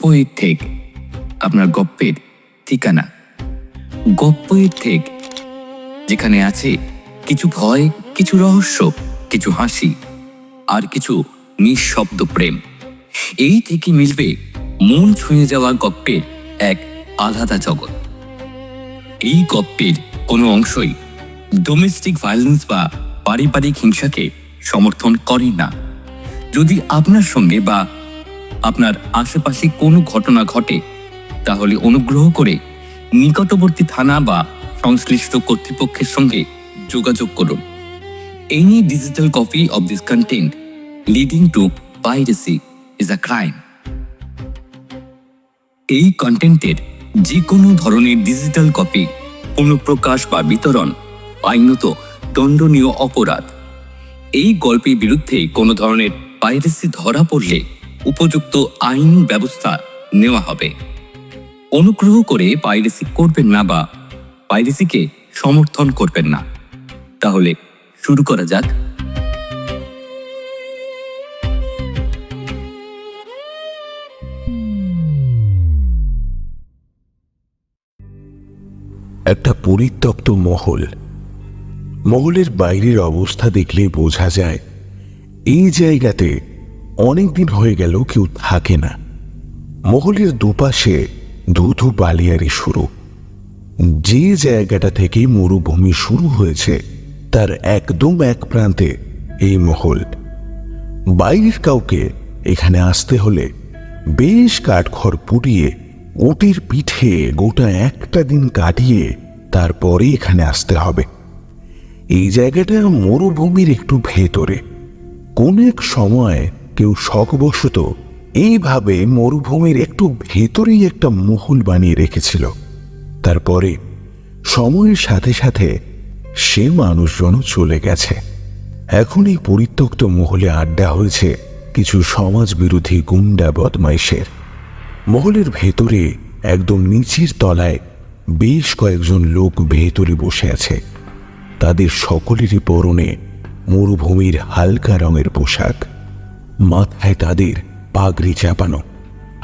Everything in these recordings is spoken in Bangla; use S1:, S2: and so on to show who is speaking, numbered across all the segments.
S1: গপ্পের থেকে আপনার গপ্পের ঠিকানা। গপ্পের থেকে যেখানে আছে কিছু ভয়, কিছু রহস্য, কিছু হাসি আর কিছু নিঃশব্দ প্রেম। এই থেকে মিলবে মন ছুঁয়ে যাওয়া গপ্পের এক আলাদা জগৎ। এই গপ্পের কোনো অংশই ডোমেস্টিক ভায়োলেন্স বা পারিবারিক হিংসাকে সমর্থন করে না। যদি আপনার সঙ্গে বা আপনার আশেপাশে কোনো ঘটনা ঘটে, তাহলে অনুগ্রহ করে নিকটবর্তী থানা বা সংশ্লিষ্ট কর্তৃপক্ষের সঙ্গে যোগাযোগ করুন। Any digital copy of this content leading to piracy is a crime. এই কন্টেন্টের যে কোনো ধরনের ডিজিটাল কপি পুনঃপ্রকাশ বা বিতরণ আইনত দণ্ডনীয় অপরাধ। এই গল্পের বিরুদ্ধে কোনো ধরনের পাইরেসি ধরা পড়লে উপযুক্ত আইন ব্যবস্থা নেওয়া হবে। অনুগ্রহ করে পাইরেসি করবেন না বা পাইরেসিকে সমর্থন করবেন না। তাহলে শুরু করা যাক।
S2: একটা পরিত্যক্ত মহল। মহলের বাইরের অবস্থা দেখলে বোঝা যায় এই জায়গাতে অনেকদিন হয়ে গেল কেউ থাকে না। মহলের দুপাশে ধুধু বালিয়ারি শুরু। যে জায়গাটা থেকে মরুভূমি শুরু হয়েছে তার একদম এক প্রান্তে এই মহল। বাইরের কাউকে এখানে আসতে হলে বেশ কাঠখড় পুড়িয়ে ওটির পিঠে গোটা একটা দিন কাটিয়ে তারপরে এখানে আসতে হবে। এই জায়গাটা মরুভূমির একটু ভেতরে। কোন এক সময় কেউ শখবশত এইভাবে মরুভূমির একটু ভেতরেই একটা মহল বানিয়ে রেখেছিল। তারপরে সময়ের সাথে সাথে সে মানুষজনও চলে গেছে। এখন এই পরিত্যক্ত মহলে আড্ডা হয়েছে কিছু সমাজ বিরোধী গুন্ডা বদমাইশের। মহলের ভেতরে একদম নিচের তলায় বেশ কয়েকজন লোক ভেতরে বসে আছে। তাদের সকলেরই পরনে মরুভূমির হালকা রঙের পোশাক। মাথায় তাদের পাগড়ি চাপানো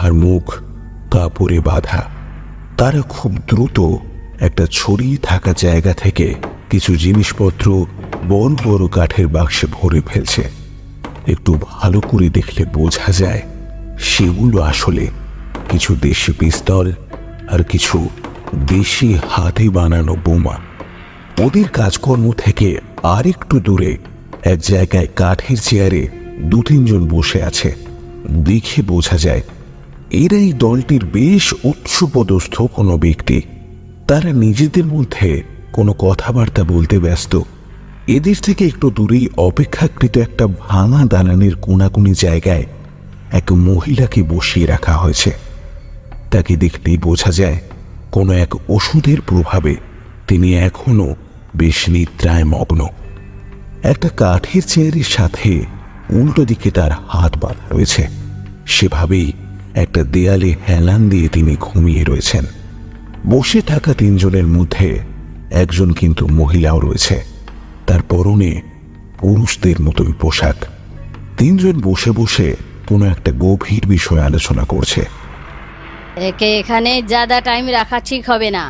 S2: আর মুখ কাপড়ে বাঁধা। তারা খুব দ্রুত একটা ছড়িয়ে থাকা জায়গা থেকে কিছু জিনিসপত্র বড় বড় কাঠের বাক্সে ভরে ফেলছে। একটু ভালো করে দেখলে বোঝা যায় সেগুলো আসলে কিছু দেশি পিস্তল আর কিছু দেশি হাতে বানানো বোমা। ওদের কাজকর্ম থেকে আর একটু দূরে এক জায়গায় কাঠের চেয়ারে 2-3 জন বসে আছে। দেখে বোঝা যায় এরাই দলটির বেশ উচ্চপদস্থ কোনো ব্যক্তি। তারা নিজেদের মধ্যে কোনো কথাবার্তা বলতে ব্যস্ত। এদের থেকে একটু দূরেই অপেক্ষাকৃত একটা ভাঙা দালানের কোনাকুনি জায়গায় এক মহিলাকে বসিয়ে রাখা হয়েছে। তাকে দেখলেই বোঝা যায় কোনো এক ওষুধের প্রভাবে তিনি এখনো বেশ নিদ্রায় মগ্ন। একটা কাঠের চেয়ারের সাথে উল্টো দিকে তার হাত বাঁধা রয়েছে। সেভাবেই একটা দেয়ালে হেলান দিয়ে তিনি ঘুমিয়ে রয়েছেন। বসে থাকা 3 জনের মধ্যে একজন কিন্তু মহিলাও রয়েছে। তার পরনে পুরুষদের মতোই পোশাক। 3 জন বসে বসে কোনো একটা গভীর বিষয় আলোচনা করছে।
S3: একে এখানে ज्यादा टाइम रखा ठीक হবে না।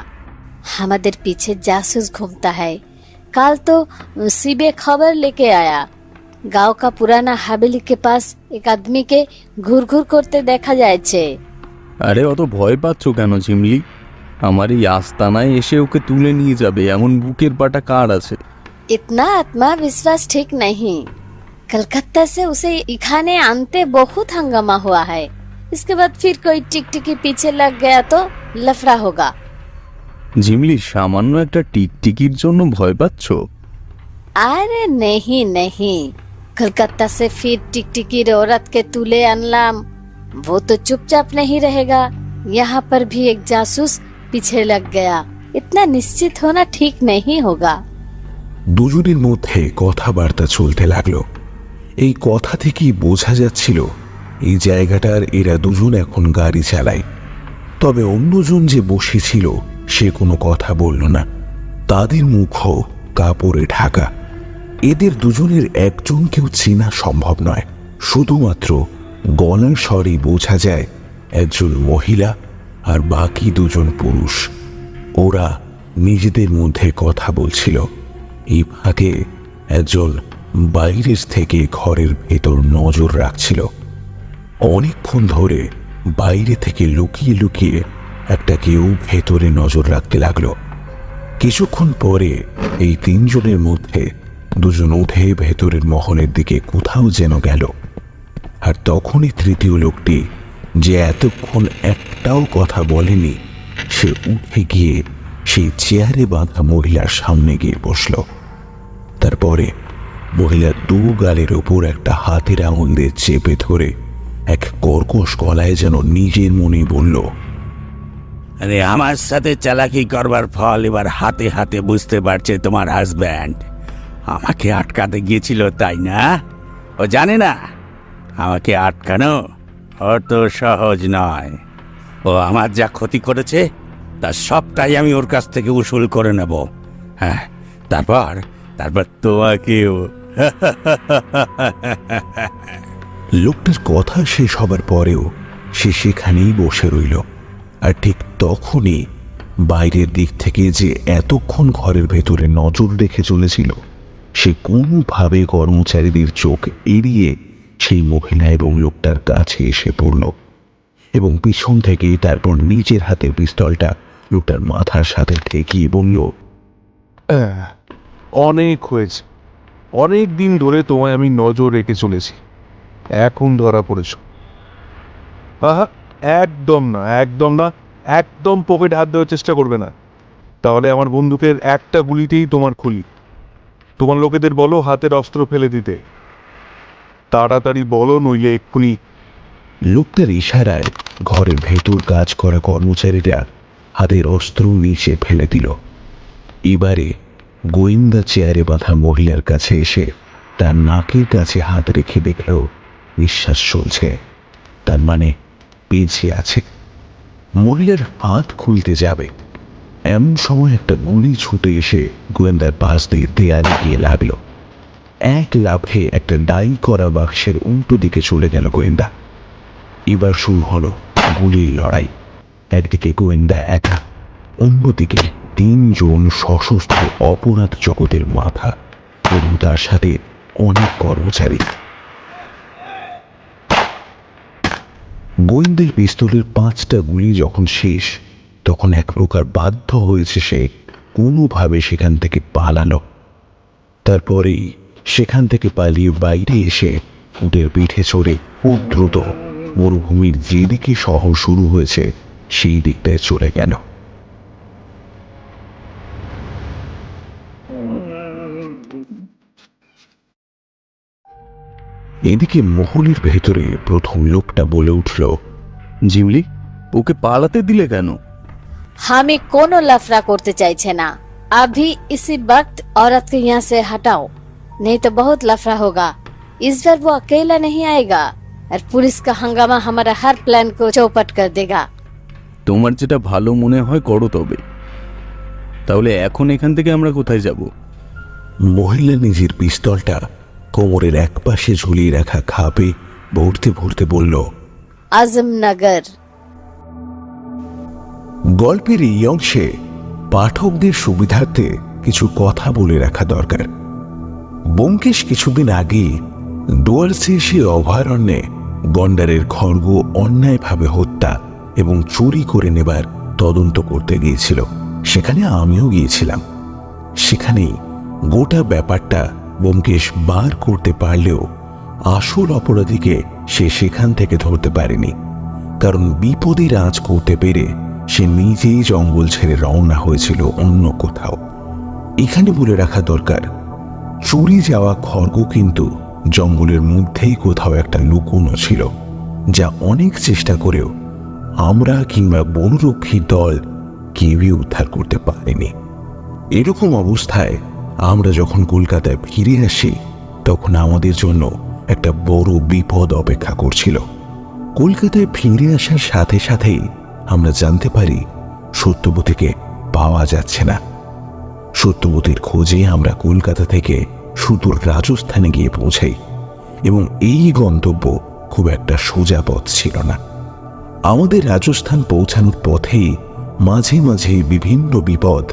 S3: हमारे पीछे जासूस घूमता है। कल तो सीबे खबर लेके आया। गांव का पुराना हवेली के पास एक आदमी के घूर घूर करते देखा যাচ্ছে।
S4: আরে অত ভয় পাচ্ছ কেন ঝিমলি? আমার এই আস্তানায় এসে ওকে তুলে নিয়ে যাবে এমন বুকের পাটা কার আছে?
S3: इतना आत्मविश्वास ठीक नहीं। कलकत्ता से उसे इखाने आनते बहुत हंगामा हुआ है। इसके बाद फिर कोई टिकटिकी पीछे लग गया तो लफड़ा होगा।
S4: ঝিমলি, সামান্য একটা টিকটিকির জন্য ভয় পাচ্ছ?
S3: अरे नहीं नहीं, कलकत्ता से फिर टिकटिकी औरत के तुले अनलाम, वो तो चुपचाप नहीं रहेगा। यहाँ पर भी एक जासूस पीछे लग गया। इतना निश्चित होना ठीक नहीं होगा।
S2: দুজনের মধ্যে কথাবার্তা চলতে লাগলো। এই কথা থেকেই বোঝা যাচ্ছিল এই জায়গাটার এরা দুজন এখন গাড়ি চালায়। তবে অন্যজন যে বসেছিল সে কোনো কথা বলল না। তাদের মুখও কাপড়ে ঢাকা। এদের দুজনের একজনকেও চেনা সম্ভব নয়। শুধুমাত্র গলার স্বরে বোঝা যায় একজন মহিলা আর বাকি দুজন পুরুষ। ওরা নিজেদের মধ্যে কথা বলছিল। এই ফাঁকে একজন বাইরের থেকে ঘরের ভেতর নজর রাখছিল। অনেকক্ষণ ধরে বাইরে থেকে লুকিয়ে লুকিয়ে একটা কেউ ভেতরে নজর রাখতে লাগলো। কিছুক্ষণ পরে এই তিনজনের মধ্যে দুজন উঠে ভেতরের মহলের দিকে কোথাও যেন গেল। আর তখনই তৃতীয় লোকটি, যে এতক্ষণ একটাও কথা বলেনি, সে উঠে গিয়ে সেই চেয়ারে বাঁধা মহিলার সামনে গিয়ে বসল। তারপরে মহিলার দু গালের ওপর একটা হাতের আঙুল দিয়ে চেপে ধরে এক কর্কশ গলায় যেন নিজের মনে বলল,
S5: আরে আমার সাথে চালাকি করবার ফল এবার হাতে হাতে বুঝতে পারছে তোমার হাজব্যান্ড। আমাকে আটকাতে গিয়েছিল, তাই না? ও জানে না আমাকে আটকানো অত সহজ নয়। ও আমার যা ক্ষতি করেছে তার সবটাই আমি ওর কাছ থেকে উসুল করে নেব। হ্যাঁ, তারপর তোমাকেও।
S2: লোকটার কথা শেষ হবার পরেও সে সেখানেই বসে রইল। আর ঠিক তখনই বাইরের দিক থেকে যে এতক্ষণ ঘরের ভেতরে নজর রেখে চলেছিল, সে কোনোভাবে কর্মচারীদের চোখ এড়িয়ে সেই মহিলা এবং লোকটার কাছে এসে পড়ল এবং পিছন থেকে তারপর নিজের হাতের পিস্তলটা লোকটার মাথার সাথে ঠেকিয়ে বলল,
S6: অনেক হয়েছে, অনেক দিন ধরে তোমায় আমি নজর রেখে চলেছি, এখন ধরা পড়েছ। আহা, একদম না, একদম না, একদম পকেট হাত দেওয়ার চেষ্টা করবে না, তাহলে আমার বন্দুকের একটা গুলিতেই তোমার খুলি। তোমার লোকেদের বলো হাতের অস্ত্র ফেলে দিতে, তাড়াতাড়ি বলো, নইলে এক্ষুনি।
S2: লোকটার ইশারায় ঘরের ভেতর কাজ করা কর্মচারীরা হাতের অস্ত্র নিচে ফেলে দিল। এবারে গোয়েন্দা চেয়ারে বাঁধা মহিলার কাছে এসে তার নাকের কাছে হাত রেখে দেখল নিঃশ্বাস চলছে, তার মানে বেঁচে আছে। মহিলার হাত খুলতে যাবে, এমন সময় একটা গুলি ছুটে এসে গোয়েন্দার পাশ দিয়ে দেয়ালে গিয়ে লাগল। এক লাফে একটা ডাই করা বাক্সের উল্টো দিকে চলে গেল গোয়েন্দা। এবার শুরু হলো গুলির লড়াই। একদিকে গোয়েন্দা একা, অন্যদিকে তিনজন সশস্ত্র অপরাধ জগতের মাথা এবং তার সাথে অনেক কর্মচারী। গোয়েন্দার পিস্তলের 5টা গুলি যখন শেষ, তখন এক প্রকার বাধ্য হয়েছে সে কোনোভাবে সেখান থেকে পালানো। তারপরেই সেখান থেকে পালিয়ে বাইরে এসে উটের পিঠে চড়ে খুব দ্রুত মরুভূমির যেদিকে শহর শুরু হয়েছে সেই দিকটায় চলে গেল। এদিকে মহলের ভেতরে প্রথম লোকটা বলে উঠল,
S4: জিমলি, ওকে পালাতে দিলে কেন?
S3: हमें कोनो लफड़ा करते चाहे ना। अभी इसी वक्त औरत को यहाँ से हटाओ, नहीं तो बहुत लफड़ा होगा। इस बार वो अकेला नहीं आएगा और पुलिस का हंगामा हमारा हर प्लान को चौपट कर देगा।
S4: তোমার যেটা ভালো মনে হয় করো। তবে তাহলে এখন এখান থেকে আমরা কোথায় যাব?
S2: মহিলা নিজের পিস্তলটা কোমরের এক পাশে ঝুলিয়ে রাখা খাপে ভরতে ভরতে বলল,
S3: आजमनगर।
S2: গল্পের এই অংশে পাঠকদের সুবিধার্থে কিছু কথা বলে রাখা দরকার। ব্যোমকেশ কিছুদিন আগে ডুয়ার্সে সে অভয়ারণ্যে গন্ডারের খড়গ অন্যায়ভাবে হত্যা এবং চুরি করে নেবার তদন্ত করতে গিয়েছিল। সেখানে আমিও গিয়েছিলাম। সেখানেই গোটা ব্যাপারটা ব্যোমকেশ বার করতে পারলেও আসল অপরাধীকে সে সেখান থেকে ধরতে পারেনি, কারণ বিপদের আঁচ করতে পেরে সে নিজেই জঙ্গল ছেড়ে রওনা হয়েছিল অন্য কোথাও। এখানে বলে রাখা দরকার, চুরি যাওয়া খড়গ কিন্তু জঙ্গলের মধ্যেই কোথাও একটা লুকোনো ছিল, যা অনেক চেষ্টা করেও আমরা কিংবা বনরক্ষী দল কেউই উদ্ধার করতে পারেনি। এরকম অবস্থায় আমরা যখন কলকাতায় ফিরে আসি, তখন আমাদের জন্য একটা বড় বিপদ অপেক্ষা করছিল। কলকাতায় ফিরে আসার সাথে সাথেই আমরা জানতে পারি সত্যবতীকে পাওয়া যাচ্ছে না। সত্যবতীর খোঁজে আমরা কলকাতা থেকে সুদূর রাজস্থানে গিয়ে পৌঁছাই এবং এই গন্তব্য খুব একটা সোজা পথ ছিল না। আমাদের রাজস্থান পৌঁছানোর পথেই মাঝে মাঝে বিভিন্ন বিপদ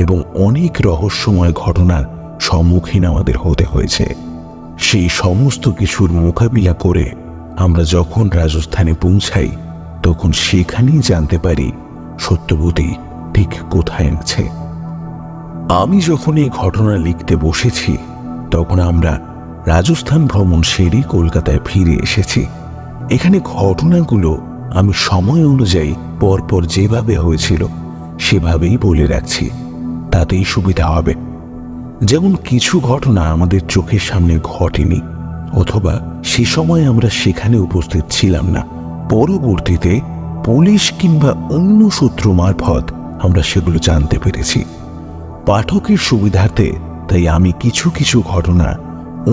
S2: এবং অনেক রহস্যময় ঘটনার সম্মুখীন আমাদের হতে হয়েছে। সেই সমস্ত কিছুর মোকাবিলা করে আমরা যখন রাজস্থানে পৌঁছাই তখন সেখানেই জানতে পারি সত্যবতী ঠিক কোথায় আছে। আমি যখন এই ঘটনা লিখতে বসেছি তখন আমরা রাজস্থান ভ্রমণ সেরে কলকাতায় ফিরে এসেছি। এখানে ঘটনাগুলো আমি সময় অনুযায়ী পরপর যেভাবে হয়েছিল সেভাবেই বলে রাখছি, তাতেই সুবিধা হবে। যেমন কিছু ঘটনা আমাদের চোখের সামনে ঘটেনি, অথবা সে সময় আমরা সেখানে উপস্থিত ছিলাম না, পরবর্তীতে পুলিশ কিংবা অন্য সূত্র মারফত আমরা সেগুলো জানতে পেরেছি। পাঠকের সুবিধার্থে তাই আমি কিছু কিছু ঘটনা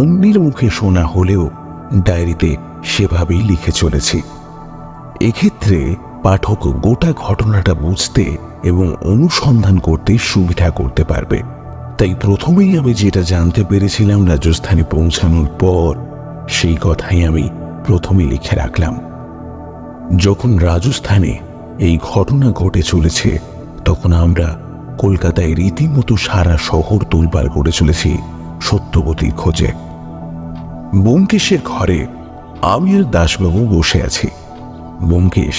S2: অন্যের মুখে শোনা হলেও ডায়েরিতে সেভাবেই লিখে চলেছি। এক্ষেত্রে পাঠক গোটা ঘটনাটা বুঝতে এবং অনুসন্ধান করতে সুবিধা করতে পারবে। তাই প্রথমেই আমি যেটা জানতে পেরেছিলাম রাজস্থানে পৌঁছানোর পর, সেই কথাই আমি প্রথমে লিখে রাখলাম। যখন রাজস্থানে এই ঘটনা ঘটে চলেছে তখন আমরা কলকাতায় রীতিমতো সারা শহর তোলপাড় করে চলেছি সত্যবতীর খোঁজে। ব্যোমকেশের ঘরে আমি আর দাসবাবু বসে আছি। ব্যোমকেশ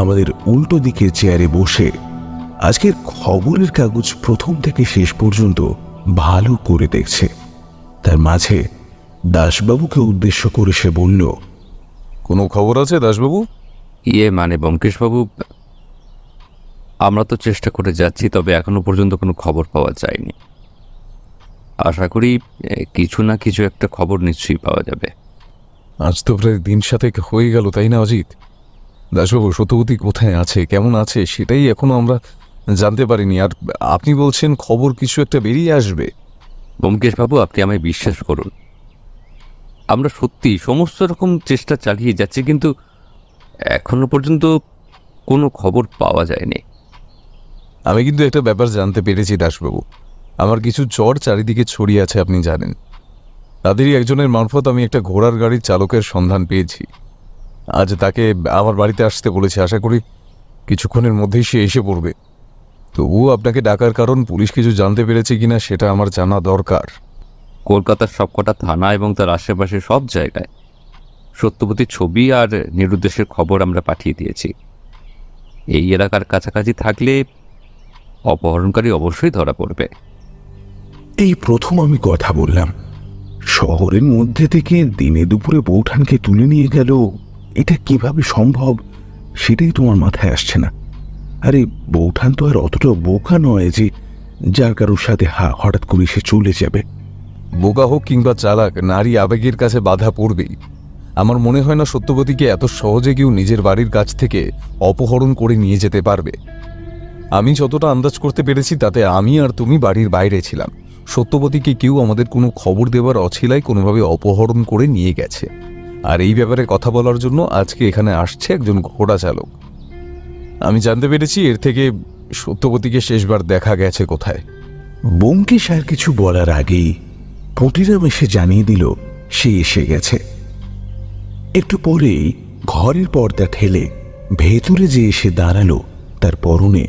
S2: আমাদের উল্টো দিকের চেয়ারে বসে আজকের খবরের কাগজ প্রথম থেকে শেষ পর্যন্ত ভালো করে দেখছে। তার মাঝে দাসবাবুকে উদ্দেশ্য করে সে বলল,
S4: কোনো খবর আছে দাসবাবু?
S1: মানে ব্যোমকেশবাবু, আমরা তো চেষ্টা করে যাচ্ছি, তবে এখনো পর্যন্ত কোনো খবর পাওয়া যায়নি। আশা করি কিছু না কিছু একটা খবর নিশ্চয়ই পাওয়া যাবে।
S4: আজ তো প্রায় দিন সাথে হয়ে গেল, তাই না অজিত? দাসবাবু, সত্যবতী কোথায় আছে, কেমন আছে, সেটাই এখনো আমরা জানতে পারিনি। আর আপনি বলছেন খবর কিছু একটা বেরিয়ে আসবে।
S1: ব্যোমকেশবাবু, আপনি আমায় বিশ্বাস করুন, আমরা সত্যি সমস্ত রকম চেষ্টা চালিয়ে যাচ্ছি, কিন্তু এখনো পর্যন্ত কোনো খবর পাওয়া যায়নি।
S4: আমি কিন্তু একটা ব্যাপার জানতে পেরেছি দাসবাবু। আমার কিছু চর চারিদিকে ছড়িয়ে আছে, আপনি জানেন। তাদেরই একজনের মারফত আমি একটা ঘোড়ার গাড়ির চালকের সন্ধান পেয়েছি। আজ তাকে আমার বাড়িতে আসতে বলেছি, আশা করি কিছুক্ষণের মধ্যেই সে এসে পড়বে। তবুও আপনাকে ডাকার কারণ, পুলিশ কিছু জানতে পেরেছে কিনা সেটা আমার জানা দরকার।
S1: কলকাতার সবকটা থানা এবং তার আশেপাশে সব জায়গায় সত্যবতীর ছবি আর নিরুদ্দেশের খবর আমরা পাঠিয়ে দিয়েছি। এই এলাকার কাছাকাছি থাকলে অপহরণকারী অবশ্যই ধরা পড়বে।
S2: এই প্রথম আমি কথা বললাম। শহরের মধ্যে থেকে দিনে দুপুরে বৌঠানকে তুলে নিয়ে গেল, এটা কিভাবে সম্ভব সেটাই তোমার মাথায় আসছে না। আরে বৌঠান তো আর অতটা বোকা নয় যে যার কারোর সাথে হঠাৎ করে সে চলে যাবে।
S4: বোকা হোক কিংবা চালাক, নারী আবেগের কাছে বাধা পড়বেই। আমার মনে হয় না সত্যবতীকে এত সহজে কেউ নিজের বাড়ির কাছ থেকে অপহরণ করে নিয়ে যেতে পারবে। আমি যতটা আন্দাজ করতে পেরেছি তাতে আমি আর তুমি বাড়ির বাইরে ছিলাম। সত্যবতীকে কেউ আমাদের কোনো খবর দেওয়ার অছিলায় কোনোভাবে অপহরণ করে নিয়ে গেছে। আর এই ব্যাপারে কথা বলার জন্য আজকে এখানে আসছে একজন ঘোড়া চালক। আমি জানতে পেরেছি এর থেকে সত্যবতীকে শেষবার দেখা গেছে কোথায়।
S2: ব্যোমকেশ আর কিছু বলার আগেই পুঁটিরাম এসে জানিয়ে দিল সে এসে গেছে। একটু পরেই ঘরের পর্দা ঠেলে ভেতরে যে এসে দাঁড়ালো, তার পরনে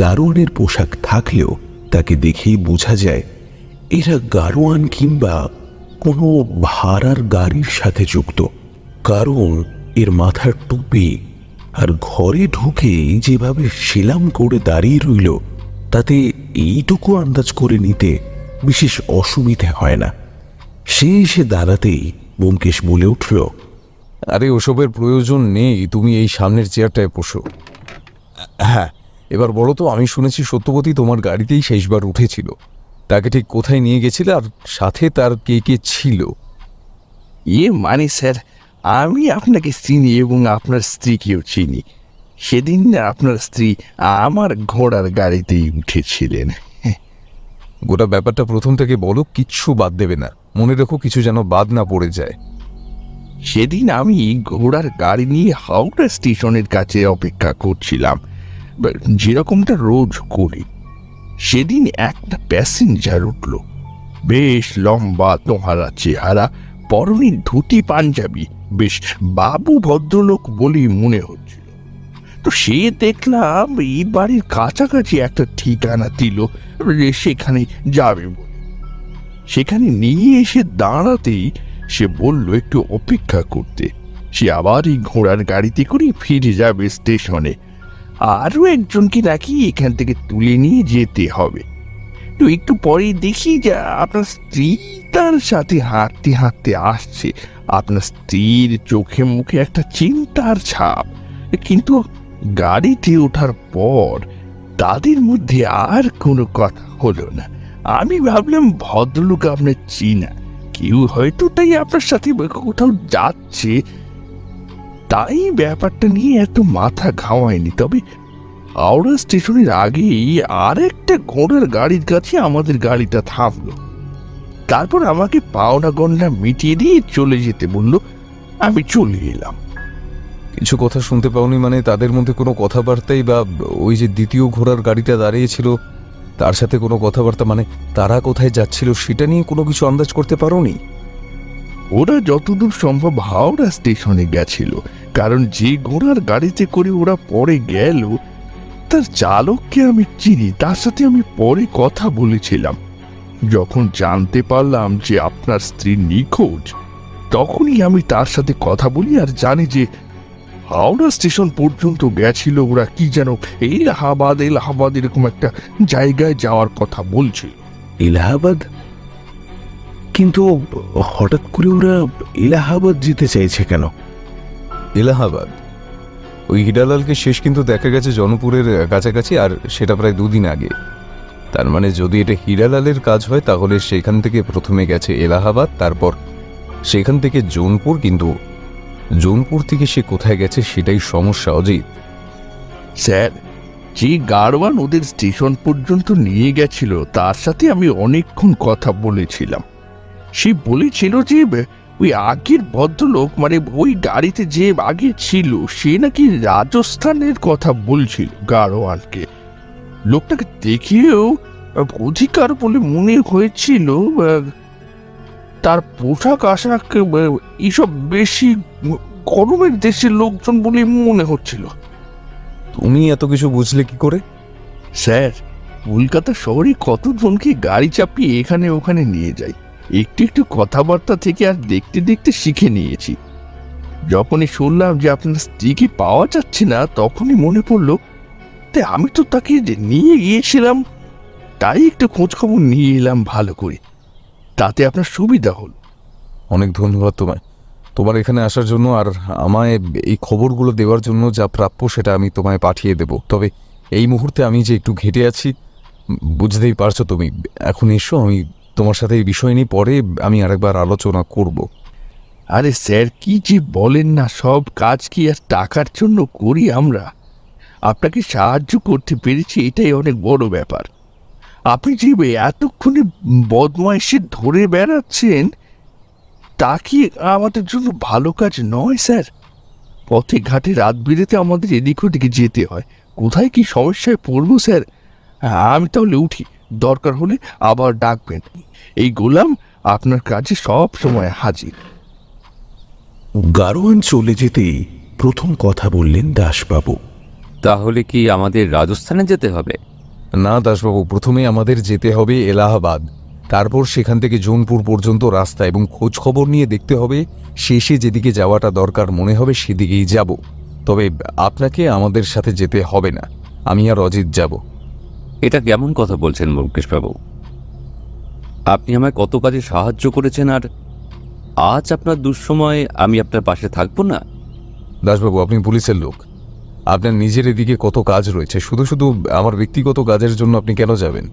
S2: গারোয়ানের পোশাক থাকলেও তাকে দেখেই বোঝা যায় এরা গারোয়ান কিংবা কোনো ভাড়ার গাড়ির সাথে যুক্ত। কারণ এর মাথার টুপি আর ঘরে ঢুকে যেভাবে সেলাম করে দাঁড়িয়ে রইল, তাতে এইটুকু আন্দাজ করে নিতে বিশেষ অসুবিধে হয় না। সে এসে দাঁড়াতেই ব্যোমকেশ বলে উঠল,
S4: আরে ওসবের প্রয়োজন নেই, তুমি এই সামনের চেয়ারটায় বসো। হ্যাঁ, এবার বলো তো, আমি শুনেছি সত্যবতী তোমার গাড়িতেই শেষবার উঠেছিল। তাকে ঠিক কোথায় নিয়ে গেছিলে আর সাথে তার কে কে ছিল?
S5: মানে স্যার, আমি আপনাকে চিনি এবং আপনার স্ত্রীকেও চিনি। সেদিন আপনার স্ত্রী আমার ঘোড়ার গাড়িতেই উঠেছিলেন।
S4: গোটা ব্যাপারটা প্রথম থেকে বলো, কিচ্ছু বাদ দেবে না। মনে রেখো, কিছু যেন বাদ না পড়ে যায়।
S5: সেদিন আমি ঘোড়ার গাড়ি নিয়ে হাওড়া স্টেশনের কাছে অপেক্ষা করছিলাম, যেরকমটা রোজ করি। সেদিন একটা প্যাসেঞ্জার উঠল, বেশ লম্বা তোহারা চেহারা, পরনে ধুতি পাঞ্জাবি, বেশ বাবু ভদ্রলোক বলেই মনে হচ্ছিল। তো সে দেখলাম এই বাড়ির কাছাকাছি একটা ঠিকানা দিল যে সেখানে যাবে বলে। সেখানে নিয়ে এসে দাঁড়াতেই সে বলল একটু অপেক্ষা করতে। সে আবার এই ঘোড়ার গাড়িতে করে ফিরে যাবে স্টেশনে। আরও একজনকে নাকি এখান থেকে তুলে নিয়ে যেতে হবে। তো একটু পরেই দেখি যে আপনার স্ত্রী তার সাথে হাঁটতে হাঁটতে আসছে। আপনার স্ত্রীর চোখে মুখে একটা চিন্তার ছাপ, কিন্তু গাড়িতে ওঠার পর তাদের মধ্যে আর কোনো কথা হলো না। আমি ভাবলাম ভদ্রলোক আপনার চিনা কেউ, হয়তো তাই আপনার সাথে কোথাও যাচ্ছে, তাই ব্যাপারটা নিয়ে এত মাথা ঘামায়নি। তবে হাওড়া স্টেশনের আগেই আর একটা ঘোড়ার গাড়ির কাছে আমাদের গাড়িটা থামলো। তারপর আমাকে পাওনা গন্ডা মিটিয়ে দিয়ে চলে যেতে বলল। আমি চলে এলাম।
S4: কিছু কথা শুনতে পাওনি মানে তাদের মধ্যে কোনো কথাবার্তাই বা ওই যে দ্বিতীয় ঘোড়ার গাড়িটা দাঁড়িয়েছিল তার সাথে কোনো কথাবার্তা, মানে তারা কোথায় যাচ্ছিল সেটা নিয়ে কোনো কিছু আন্দাজ করতে পারোনি?
S5: ওরা যতদূর সম্ভব হাওড়া স্টেশনে গেছিল, কারণ যে ঘোড়ার গাড়িতে করে ওরা পরে গেল তার চালককে আমি চিনি, তার সাথে আমি পরে কথা বলেছিলাম। যখন জানতে পারলাম যে আপনার স্ত্রী নিখোঁজ, তখনই আমি তার সাথে কথা বলি আর জানি যে হাওড়া স্টেশন পর্যন্ত গেছিল ওরা, কি যেন এলাহাবাদ এলাহাবাদ এরকম একটা জায়গায় যাওয়ার কথা বলছিল।
S2: এলাহাবাদ? কিন্তু হঠাৎ করে ওরা এলাহাবাদ যেতে চাইছে কেন?
S4: এলাহাবাদ? ওই হিরালালকে শেষ কিন্তু দেখা গেছে জনপুরের কাছাকাছি, আর সেটা প্রায় 2 দিন আগে। তার মানে যদি এটা হিরালালের কাজ হয় তাহলে সেখান থেকে প্রথমে গেছে এলাহাবাদ, তারপর সেখান থেকে জৌনপুর। কিন্তু জৌনপুর থেকে সে কোথায় গেছে সেটাই সমস্যা অজিত।
S5: স্যার, যে গাড়োয়ান ওদের স্টেশন পর্যন্ত নিয়ে গেছিল তার সাথে আমি অনেকক্ষণ কথা বলেছিলাম। সে বলেছিল যে ওই আগের ভদ্রলোক, মানে ওই গাড়িতে যে আগে ছিল, সে নাকি রাজস্থানের কথা বলছিল গাড়োয়ানকে। লোকটাকে দেখেও অধিকার বলে মনে হয়েছিল। তার পোশাক আশাক এইসব বেশি গরমের দেশের লোকজন বলে মনে হচ্ছিল।
S4: তুমি এত কিছু বুঝলে কি করে?
S5: স্যার, কলকাতা শহরে কতজনকে গাড়ি চাপিয়ে এখানে ওখানে নিয়ে যায়, একটু একটু কথাবার্তা থেকে আর দেখতে দেখতে শিখে নিয়েছি। যখনই শুনলাম যে আপনার স্ত্রীকে পাওয়া যাচ্ছে না, তখনই মনে পড়ল তাই আমি তো তাকে নিয়ে গিয়েছিলাম, তাই একটু খোঁজখবর নিয়ে এলাম ভালো করে, তাতে আপনার সুবিধা হল।
S4: অনেক ধন্যবাদ তোমায়, তোমার এখানে আসার জন্য আর আমায় এই খবরগুলো দেওয়ার জন্য। যা প্রাপ্য সেটা আমি তোমায় পাঠিয়ে দেব। তবে এই মুহূর্তে আমি যে একটু ঘেটে আছি, বুঝতেই পারছো তুমি। এখন এসো, আমি তোমার সাথে এই বিষয় নিয়ে পরে আমি আরেকবার আলোচনা করব।
S5: আরে স্যার, কি যে বলেন না, সব কাজ কি আর টাকার জন্য করি আমরা? আপনাকে সাহায্য করতে পেরেছি, এটাই অনেক বড় ব্যাপার। আপনি যে এতক্ষণে বদমাইশে ধরে বেড়াচ্ছেন, তা কি আমাদের জন্য ভালো কাজ নয় স্যার? পথে ঘাটে রাত বিরেতে আমাদের এদিক ওদিকে যেতে হয়, কোথায় কি সমস্যায় পড়বো স্যার? আমি তাহলে উঠি, দরকার হলে আবার ডাকবেন। এই গোলাম আপনার কাজে সব সময় হাজির।
S2: গাড়োয়ান চলে যেতেই প্রথম কথা বললেন দাসবাবু।
S1: তাহলে কি আমাদের রাজস্থানে যেতে হবে?
S4: না দাসবাবু, প্রথমে আমাদের যেতে হবে এলাহাবাদ, তারপর সেখান থেকে জৌনপুর পর্যন্ত রাস্তা, এবং খোঁজ খবর নিয়ে দেখতে হবে শেষে যেদিকে যাওয়াটা দরকার মনে হবে সেদিকেই যাব। তবে আপনাকে আমাদের সাথে যেতে হবে না, আমি আর অজিত যাব।
S1: এটা কেমন কথা বলছেন ব্যোমকেশবাবু? আপনি আমায় কত কাজে সাহায্য করেছেন, আর আজ আপনার দুঃসময়ে আমি আপনার পাশে থাকবো না?
S4: দাসবাবু, আপনি পুলিশের লোক, আপনার নিজের এদিকে কত কাজ রয়েছে, শুধু শুধু আমার ব্যক্তিগত কাজের জন্য আপনি কেন যাবেন?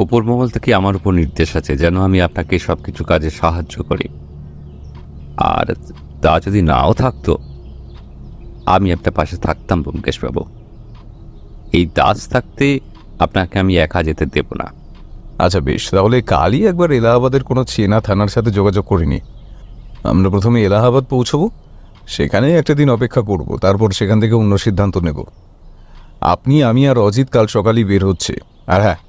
S1: ওপর মহল থেকে আমার উপর নির্দেশ আছে যেন আমি আপনাকে সবকিছু কাজে সাহায্য করি, আর তা যদি নাও থাকতো আমি আপনার পাশে থাকতাম ব্যোমকেশবাবু। এই দাস থাকতে আপনাকে আমি একা যেতে দেব না।
S4: আচ্ছা বেশ, তাহলে কালই একবার এলাহাবাদের কোনো চেনা থানার সাথে যোগাযোগ করিনি। আমরা প্রথমে এলাহাবাদ পৌঁছবো, সেখানে একটা দিন অপেক্ষা করব, তারপর সেখান থেকে অন্য সিদ্ধান্ত নেব। আপনি, আমি আর অজিত কাল সকালেই বের হচ্ছে। আর হ্যাঁ,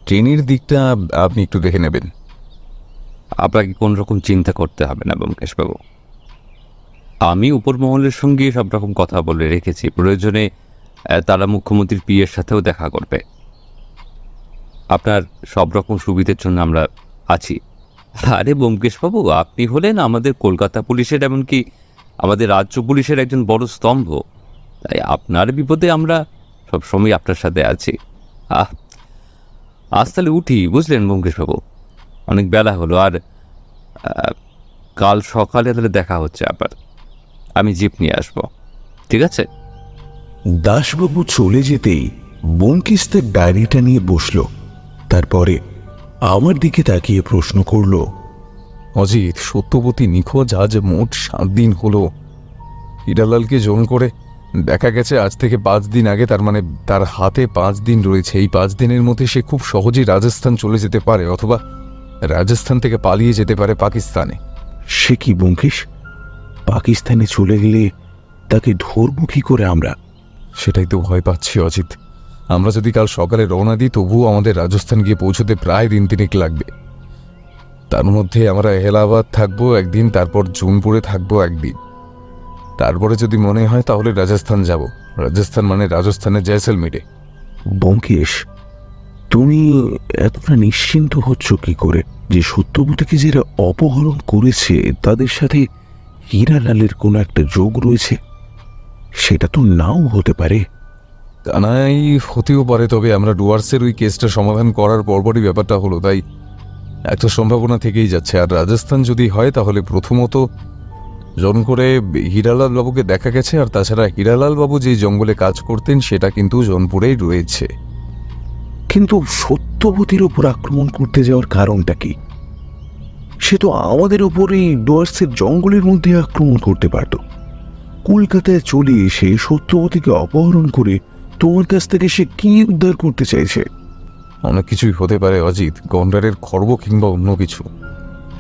S4: ট্রেনের দিকটা আপনি একটু দেখে নেবেন।
S1: আপনাকে কোন রকম চিন্তা করতে হবে না ব্যোমকেশবাবু,
S7: আমি উপর মহলের সঙ্গে সব রকম কথা বলে রেখেছি, প্রয়োজনে তারা মুখ্যমন্ত্রীর পিএর সাথেও দেখা করবে। আপনার সব রকম সুবিধের জন্য আমরা আছি। আরে ব্যোমকেশবাবু, আপনি হলেন আমাদের কলকাতা পুলিশের, এমনকি আমাদের রাজ্য পুলিশের একজন বড় স্তম্ভ। তাই আপনার বিপদে আমরা সবসময় আপনার সাথে আছি। আজ তাহলে উঠি, বুঝলেন ব্যোমকেশবাবু? অনেক বেলা হলো, আর কাল সকালে তাহলে দেখা হচ্ছে আবার। আমি জিপ নিয়ে আসবো, ঠিক আছে?
S2: দাসবাবু চলে যেতেই ব্যোমকেশ তার ডায়েরিটা নিয়ে বসল। তারপরে আমার দিকে তাকিয়ে প্রশ্ন করল,
S4: অজিত, সত্যবতী নিখোঁজ আজ মোট 7 দিন হলো। হিরালালকে জোন করে দেখা গেছে আজ থেকে 5 দিন আগে, তার মানে তার হাতে 5 দিন রয়েছে। এই 5 দিনের মধ্যে সে খুব সহজেই রাজস্থান চলে যেতে পারে, অথবা রাজস্থান থেকে পালিয়ে যেতে পারে পাকিস্তানে।
S2: সে কি ব্যোমকেশ? পাকিস্তানে চলে গেলে তাকে ধরবো কি করে আমরা?
S4: সেটাই তো ভয় পাচ্ছি অজিত। আমরা যদি কাল সকালে রওনা দিই, তবুও আমাদের রাজস্থান গিয়ে পৌঁছতে প্রায় 3 দিন লাগবে। তার মধ্যে আমরা এলাহাবাদ থাকবো একদিন, তারপর জুনপুরে থাকবো একদিন। তারপরে যদি মনে হয় তাহলে রাজস্থান যাব। রাজস্থান মানে রাজস্থানের জয়সলমীরে।
S2: ব্যোমকেশ, তুমি এতটা নিশ্চিন্ত হচ্ছ কি করে যে সত্যবতীকে যারা অপহরণ করেছে তাদের সাথে হীরালালের কোনো একটা যোগ রয়েছে? সেটা তো নাও হতে পারে।
S4: কানাই হতেও পারে, তবে আমরা ডুয়ার্সের ওই কেসটা সমাধান করার পরপরই ব্যাপারটা হলো, তাই একটা সম্ভাবনা থেকেই যাচ্ছে। আর রাজস্থান যদি হয় তাহলে প্রথমত জন করে হীরালাল বাবুকে দেখা গেছে, আর তাছাড়া হীরালাল বাবু যে জঙ্গলে কাজ করতেন সেটা কিন্তু জনপুরেই রয়েছে।
S2: কিন্তু সত্যবতীর ওপর আক্রমণ করতে যাওয়ার কারণটা কি? সে তো আমাদের ওপরেই ডুয়ার্সের জঙ্গলের মধ্যে আক্রমণ করতে পারত। কলকাতায় চলে এসে সত্যবতীকে অপহরণ করে তোমার কাছ থেকে সে কি উদ্ধার করতে চাইছে?
S4: অনেক কিছুই হতে পারে অজিত, গন্ডারের খর্ব কিংবা অন্য কিছু।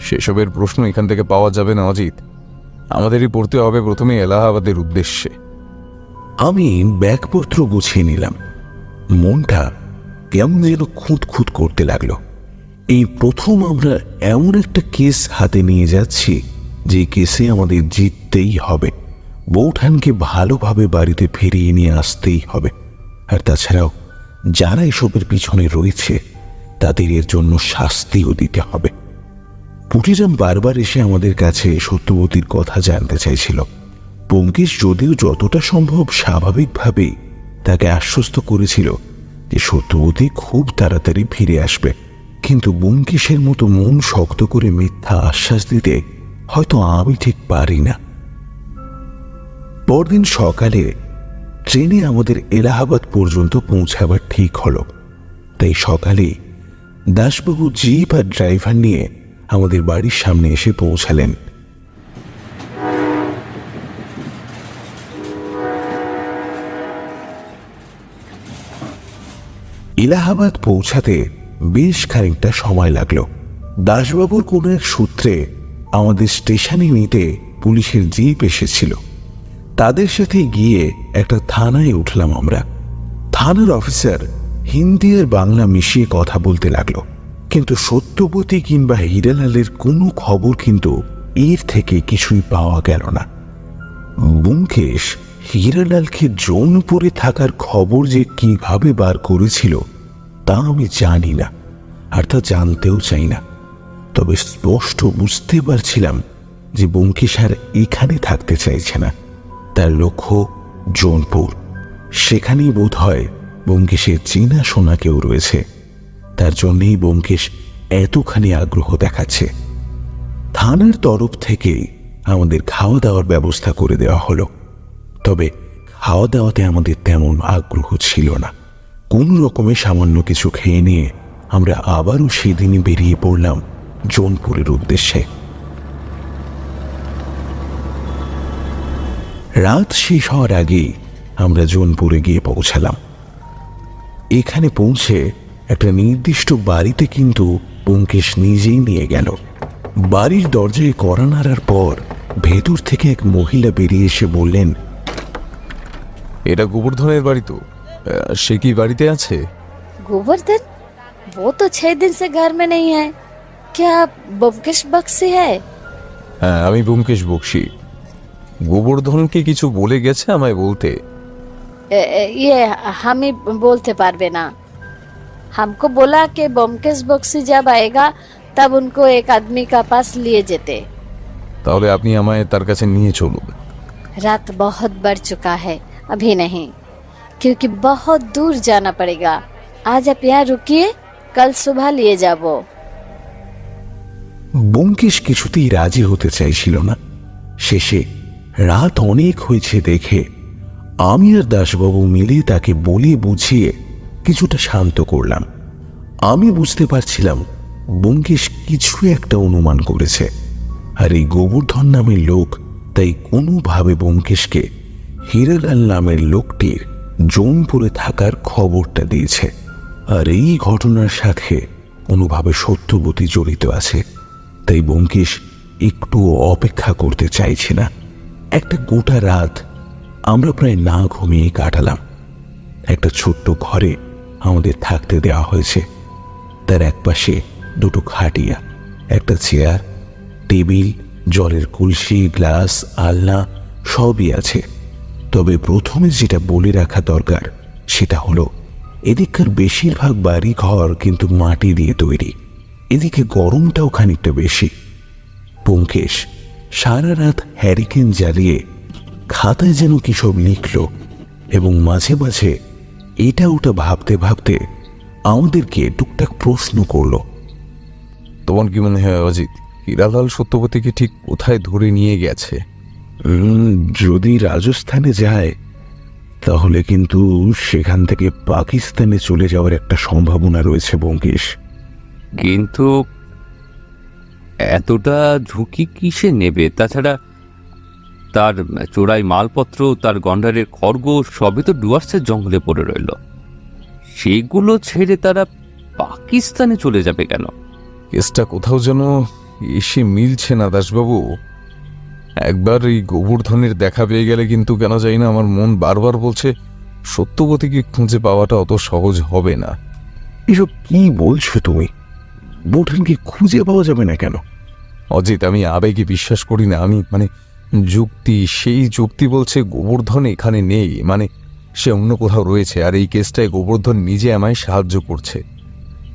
S4: সেসবের প্রশ্ন এখান থেকে পাওয়া যাবে না অজিত। আমাদেরই পড়তে হবে প্রথমে এলাহাবাদের উদ্দেশ্যে।
S2: আমি ব্যাগপত্র গুছিয়ে নিলাম। মনটা কেমন যেন খুঁতখুত করতে লাগলো। এই প্রথম আমরা এমন একটা কেস হাতে নিয়ে যাচ্ছি যে কেসে আমাদের জিততেই হবে। বৌঠানকে ভালোভাবে বাড়িতে ফিরিয়ে নিয়ে আসতেই হবে। আর তাছাড়াও যারা এসবের পিছনে রয়েছে তাদের এর জন্য শাস্তিও দিতে হবে। পুটিরাম বারবার এসে আমাদের কাছে সত্যবতীর কথা জানতে চাইছিল। ব্যোমকেশ যদিও যতটা সম্ভব স্বাভাবিকভাবেই তাকে আশ্বস্ত করেছিল যে সত্যবতী খুব তাড়াতাড়ি ফিরে আসবে, কিন্তু ব্যোমকেশের মতো মন শক্ত করে মিথ্যা আশ্বাস দিতে হয়তো আমি ঠিক পারি না। পরদিন সকালে ট্রেনে আমাদের এলাহাবাদ পর্যন্ত পৌঁছাবার ঠিক হলো। তাই সকালে দাসবাবু জিপ আর ড্রাইভার নিয়ে আমাদের বাড়ির সামনে এসে পৌঁছালেন। এলাহাবাদ পৌঁছাতে বেশ খানিকটা সময় লাগলো। দাসবাবুর কোনো এক সূত্রে আমাদের স্টেশনে নিতে পুলিশের জিপ এসেছিল। তাদের সাথে গিয়ে একটা থানায় উঠলাম আমরা। থানার অফিসার হিন্দি আর বাংলা মিশিয়ে কথা বলতে লাগলো, কিন্তু সত্যবতী কিংবা হীরালালের কোনো খবর কিন্তু এর থেকে কিছুই পাওয়া গেল না। ব্যোমকেশ হীরালালকে জৌনপুরে থাকার খবর যে কিভাবে বার করেছিল তা আমি জানি না, আর তা জানতেও চাই না। তবে স্পষ্ট বুঝতে পারছিলাম যে ব্যোমকেশ আর এখানে থাকতে চাইছে না। তার লক্ষ্য জৌনপুর। সেখানেই বোধ হয় ব্যোমকেশের চেনাশোনা কেউ রয়েছে। তার জন্যেই ব্যোমকেশ এতখানি আগ্রহ দেখাচ্ছে। থানার তরফ থেকে আমাদের খাওয়া দাওয়ার ব্যবস্থা করে দেওয়া হলো। তবে খাওয়া দাওয়াতে আমাদের তেমন আগ্রহ ছিল না। কোন রকমে সামান্য কিছু খেয়ে নিয়ে আমরা আবারও সেদিনই বেরিয়ে পড়লাম জৌনপুরের উদ্দেশ্যে। রাত শেষ হওয়ার আগেই আমরা জৌনপুরে গিয়ে পৌঁছালাম। এখানে পৌঁছে একটা নির্দিষ্ট বাড়িতে কিন্তু ব্যোমকেশ নিজেই নিয়ে গেল। বাড়ির দরজায় কড়া নাড়ার পর ভেতর থেকে এক মহিলা বেরিয়ে এসে বললেন,
S4: এটা গোবর্ধনের বাড়ি তো? সে কি বাড়িতে আছে?
S3: गोवर्धन, वो तो 6 दिन से घर में नहीं है। क्या आप ब्योमकेश बख्शी है?
S4: হ্যাঁ, আমি ব্যোমকেশ বক্সি। গোবর্ধনকে কিছু বলে গেছে আমায় বলতে?
S3: ये हम ही बोलते पारबे ना। हमको बोला कि बोमकेश बक्सी जब आएगा तब उनको एक आदमी का पास लिए जेते।
S4: তাহলে আপনি আমায় তার কাছে নিয়ে চলুন।
S3: रात बहुत बढ़ चुका है, अभी नहीं, क्योंकि बहुत दूर जाना पड़ेगा। आज आप यहाँ रुकिए, कल सुबह लिए जाबो।
S2: ব্যোমকেশ কিছুতেই রাজি হতে চাইছিল না। শেষে রাত অনেক হয়েছে দেখে আমি আর দাসবাবু মিলে তাকে বলিয়ে বুঝিয়ে কিছুটা শান্ত করলাম। আমি বুঝতে পারছিলাম ব্যোমকেশ কিছু একটা অনুমান করেছে, আর এই গোবর্ধন নামের লোক তাই কোনোভাবে ব্যোমকেশকে হীরালাল নামের লোকটির জৌনপুরে থাকার খবরটা দিয়েছে। আর এই ঘটনার সাথে কোনোভাবে সত্যবতী জড়িত আছে, তাই ব্যোমকেশ একটু অপেক্ষা করতে চাইছে না। একটা গোটা রাত আমরা প্রায় না ঘুমিয়ে কাটালাম। একটা ছোট্ট ঘরে আমাদের থাকতে দেওয়া হয়েছে। তার একপাশে দুটো খাটিয়া, একটা চেয়ার, টেবিল, জলের কলসি, গ্লাস, আলনা সবই আছে। তবে প্রথমে যেটা বলে রাখা দরকার সেটা হলো এদিককার বেশিরভাগ বাড়ি ঘর কিন্তু মাটি দিয়ে তৈরি। এদিকে গরমটাও খানিকটা বেশি। ব্যোমকেশ সারা রাত হ্যারিকেন জ্বালিয়ে খাতায় যেন কি সব লিখল এবং মাঝে মাঝে এটা ওটা ভাবতে ভাবতে আমাদেরকে টুকটাক প্রশ্ন করলো।
S4: তোমার কি মনে হয় অজিত, হীরালাল সত্যবতীকে ঠিক কোথায় ধরে নিয়ে গেছে?
S2: যদি রাজস্থানে যায় তাহলে কিন্তু সেখান থেকে পাকিস্তানে চলে যাওয়ার একটা সম্ভাবনা রয়েছে ব্যোমকেশ।
S7: কিন্তু এতটা ঝুঁকি কিসে নেবে? তাছাড়া তার চোরাই মালপত্র, তার গন্ডারের খড়গ সবই তো ডুয়ার্সের জঙ্গলে পড়ে রইল। সেগুলো ছেড়ে তারা পাকিস্তানে চলে যাবে কেন?
S4: কেসটা কোথাও যেন এসে মিলছে না দাসবাবু। একবার এই গোবর্ধনের দেখা পেয়ে গেলে কিন্তু কেন জানি না আমার মন বারবার বলছে সত্যবতীকে খুঁজে পাওয়াটা অত সহজ হবে না।
S2: এসব কি বলছো তুমি? বোঠানকে খুঁজে পাওয়া যাবে না কেন?
S4: অজিত, আমি আবেগে বিশ্বাস করি না। আমি যুক্তি, সেই যুক্তি বলছে গোবর্ধন এখানে নেই, সে অন্য কোথাও রয়েছে। আর এই কেসটায় গোবর্ধন নিজে আমায় সাহায্য করছে,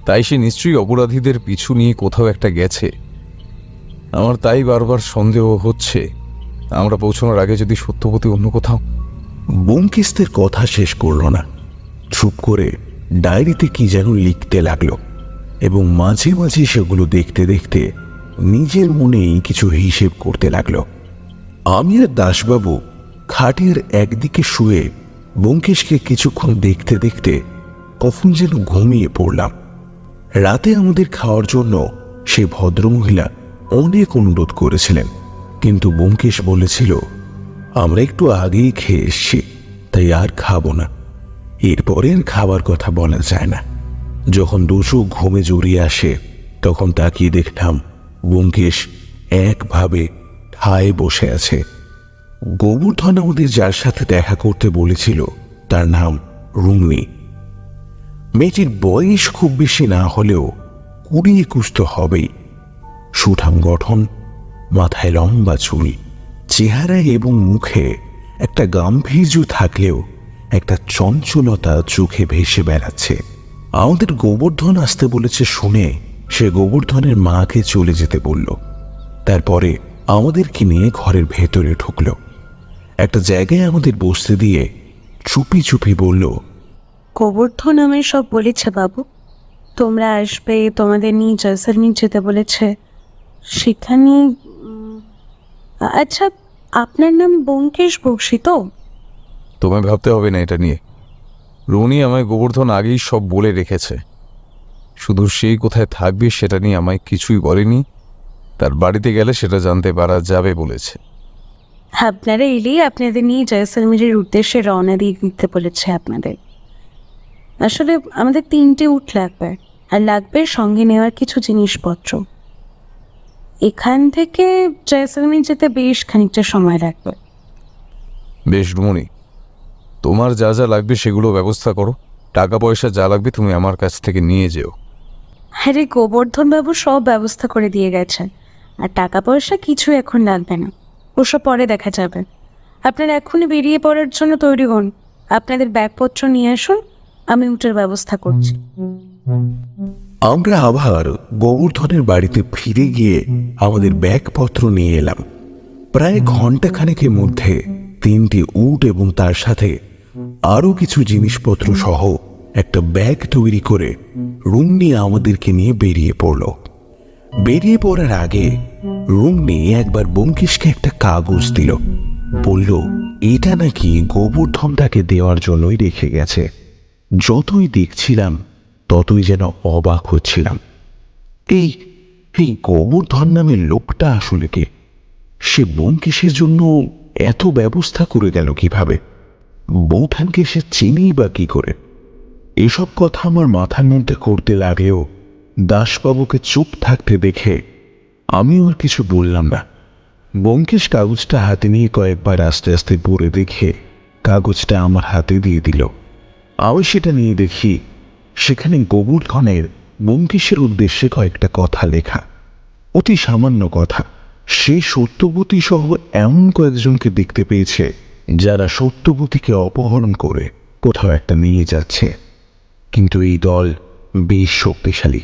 S4: তাই সে নিশ্চয়ই অপরাধীদের পিছু নিয়ে কোথাও একটা গেছে। আমার তাই বারবার সন্দেহ হচ্ছে আমরা পৌঁছানোর আগে যদি সত্যবতী অন্য কোথাও।
S2: ব্যোমকেশের কথা শেষ করল না, চুপ করে ডায়েরিতে কি যেন লিখতে লাগলো এবং মাঝে মাঝে সেগুলো দেখতে দেখতে নিজের মনেই কিছু হিসেব করতে লাগলো। আমি আর দাসবাবু খাটের একদিকে শুয়ে ব্যোমকেশকে কিছুক্ষণ দেখতে দেখতে কখন যেন ঘুমিয়ে পড়লাম। রাতে আমাদের খাওয়ার জন্য সে ভদ্রমহিলা অনেক অনুরোধ করেছিলেন, কিন্তু ব্যোমকেশ বলেছিল আমরা একটু আগেই খেয়ে এসছি, তাই আর খাবো না। এরপরে আর খাবার কথা বলা যায় না। যখন দুচোখ ঘুমে জড়িয়ে আসে তখন তাকিয়ে দেখলাম ব্যোমকেশ একভাবে ঠায় বসে আছে। গোবর্ধন আমাদের যার সাথে দেখা করতে বলেছিল তার নাম রুমনি। মেয়েটির বয়স খুব বেশি না হলেও 20-21 তো হবেই। সুঠাম গঠন, মাথায় লম্বা চুল, চেহারায় এবং মুখে একটা গাম্ভীর্য থাকলেও একটা চঞ্চলতা চোখে ভেসে বেড়াচ্ছে। আমাদের গোবর্ধন আসতে বলেছে শুনে সে গোবর্ধনের মাকে চলে যেতে বলল। তারপরে আমাদেরকে নিয়ে ঘরের ভেতরে ঢুকলো। একটা জায়গায় আমাদের বসতে দিয়ে চুপি চুপি বলল,
S8: গোবর্ধন আমায় সব বলেছে বাবু, তোমরা আসবে, তোমাদের নিয়ে জয়সলমীর যেতে বলেছে। সেখানে আচ্ছা, আপনার নাম ব্যোমকেশ বক্সী তো?
S4: তোমায় ভাবতে হবে না এটা নিয়ে। রুনি আমায় গোবর্ধন আগেই সব বলে রেখেছে। শুধু সেই কোথায় থাকবে সেটা নিয়ে আমায় কিছুই বলেনি। তার বাড়িতে গেলে সেটা জানতে পারা যাবে বলেছে।
S8: আপনারা এলেই আপনাদের নিয়ে জয়সলমীরের উদ্দেশ্যে রওনা দিয়ে দিতে বলেছে আপনাদের। আসলে আমাদের 3টে উট লাগবে, আর লাগবে সঙ্গে নেওয়ার কিছু জিনিসপত্র। এখান থেকে জয়সলমীর যেতে বেশ খানিকটা সময় লাগবে।
S4: বেশ রুমনি, তোমার যা যা লাগবে সেগুলো ব্যবস্থা করো। টাকা পয়সা যা লাগবে তুমি আমার কাছ থেকে নিয়ে যেও।
S8: আরে গোবর্ধন বাবু সব ব্যবস্থা করে দিয়ে গেছেন, আর টাকা পয়সা কিছু এখন লাগবে না। ওসব পরে দেখা যাবে। আপনারা এক্ষুনি বেরিয়ে পড়ার জন্য তৈরি হন। আপনাদের ব্যাগপত্র নিয়ে আসুন, আমি উটের ব্যবস্থা করছি।
S2: আমরা আবার গোবর্ধনের বাড়িতে ফিরে গিয়ে আমাদের ব্যাগপত্র নিয়ে এলাম। প্রায় ঘন্টাখানেকের মধ্যে 3টি উট এবং তার সাথে আরো কিছু জিনিসপত্র সহ একটা ব্যাগ তৈরি করে রুমনি আমাদেরকে নিয়ে বেরিয়ে পড়ল। বেরিয়ে পড়ার আগে রুমনি একবার ব্যোমকেশকে একটা কাগজ দিল, বলল এটা নাকি গোবর্ধন তাকে দেওয়ার জন্যই রেখে গেছে। যতই দেখছিলাম ততই যেন অবাক হচ্ছিলাম। এই এই গোবর্ধন নামের লোকটা আসলে কে? সে ব্যোমকেশের জন্য এত ব্যবস্থা করে গেল কিভাবে? বৌঠানকে সে চিনি বা কি করে? এসব কথা আমার মাথার মধ্যে করতে লাগলেও দাসবাবুকে চুপ থাকতে দেখে আমিও আর কিছু বললাম না। ব্যোমকেশ কাগজটা হাতে নিয়ে কয়েকবার আস্তে আস্তে পড়ে দেখে কাগজটা আমার হাতে দিয়ে দিল। আমি সেটা নিয়ে দেখি সেখানে গোবর্ধনের ব্যোমকেশের উদ্দেশ্যে কয়েকটা কথা লেখা। অতি সামান্য কথা। সে সত্যবতী সহ এমন কয়েকজনকে দেখতে পেয়েছে যারা সত্যবতীকে অপহরণ করে কোথাও একটা নিয়ে যাচ্ছে, কিন্তু এই দল বেশ শক্তিশালী,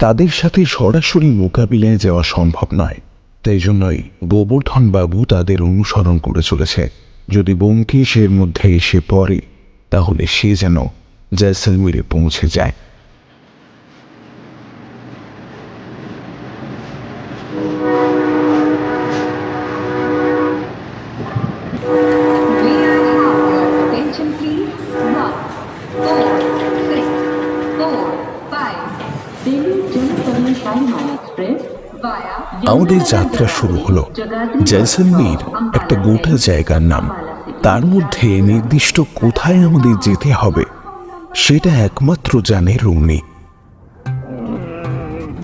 S2: তাদের সাথে সরাসরি মোকাবিলায় যাওয়া সম্ভব নয়। তাই জন্যই গোবর্ধন বাবু তাদের অনুসরণ করে চলেছে। যদি ব্যোমকেশ এর মধ্যে এসে পড়ে তাহলে সে যেন জয়সলমীরে পৌঁছে যায়।
S9: Attention please. 1, 4, 6, 4, 5. Delhi Jansavan Shalimaar Express via
S2: আমাদের যাত্রা শুরু হলো। জয়সলমীর একটা গোটা জায়গার নাম, তার মধ্যে নির্দিষ্ট কোথায় আমাদের যেতে হবে সেটা একমাত্র জানে রুমনি।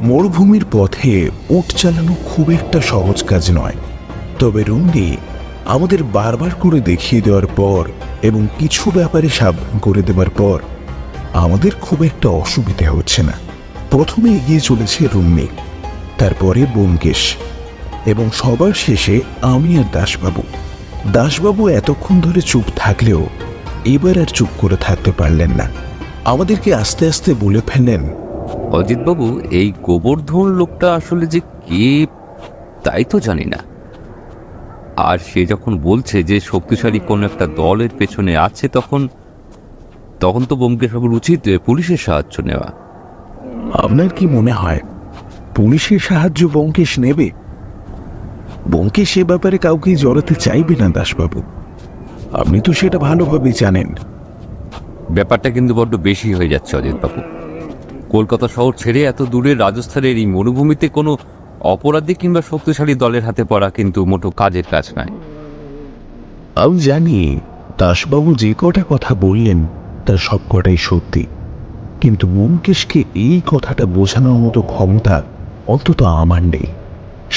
S2: মরুভূমির পথে উট চালানো খুব একটা সহজ কাজ নয়, তবে রুমনি আমাদের বারবার করে দেখিয়ে দেওয়ার পর এবং কিছু ব্যাপারে সাবধান করে দেওয়ার পর আমাদের খুব একটা অসুবিধা হচ্ছে না। প্রথমে এগিয়ে চলেছে রুমনি, তারপরে ব্যোমকেশ এবং সবার শেষে আমি আর দাসবাবু। দাসবাবু এতক্ষণ ধরে চুপ থাকলেও এবার আর চুপ করে থাকতে পারলেন না। আমাদেরকে আস্তে আস্তে বলে ফেললেন,
S7: অজিতবাবু, এই গোবর্ধন লোকটা আসলে যে কে তাই তো জানি না। আর সে যখন বলছে যে শক্তিশালী কোন একটা দলের পেছনে আছে, তখন তো ব্যোমকেশবাবুর উচিত পুলিশের সাহায্য নেওয়া।
S2: আপনার কি মনে হয় পুলিশের সাহায্য ব্যোমকেশ নেবে? ব্যোমকেশ সে ব্যাপারে কাউকে জড়াতে চাইবে না দাসবাবু, আপনি তো সেটা ভালোভাবে জানেন।
S7: ব্যাপারটা কিন্তু বড্ড বেশি হয়ে যাচ্ছে অজিতবাবু। কলকাতা শহর ছেড়ে এত দূরে রাজস্থানের এই মরুভূমিতে কোনো অপরাধী কিংবা শক্তিশালী দলের হাতে পড়া কিন্তু মোটো কাজের কাজ নয়।
S2: আমি জানি দাসবাবু যে কটা কথা বললেন তার সব কটাই সত্যি, কিন্তু ব্যোমকেশকে এই কথাটা বোঝানোর মতো ক্ষমতা অন্তত আমার নেই।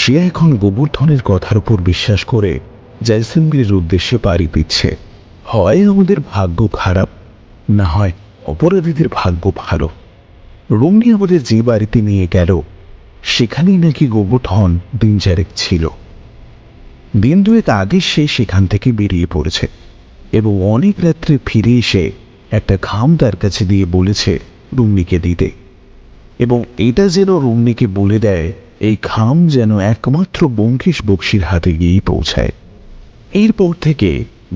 S2: সে এখন গোবর্ধনের কথার উপর বিশ্বাস করে জয়সলমীরের উদ্দেশ্যে পাড়ি দিচ্ছে। হয় আমাদের ভাগ্য খারাপ, না হয় অপরাধীদের ভাগ্য ভালো। রুমনি আমাদের যে বাড়িতে নিয়ে গেল সেখানেই নাকি গোবর্ধন দিন চারেক ছিল। দিন দুয়েক আগে সে সেখান থেকে বেরিয়ে পড়েছে এবং অনেক রাত্রে ফিরে এসে একটা খাম তার কাছে দিয়ে বলেছে রুমনিকে দিতে, এবং এটা যেন রুমনিকে বলে দেয় এই খাম যেন একমাত্র ব্যোমকেশ বক্সির হাতে গিয়েই পৌঁছায়। এরপর থেকে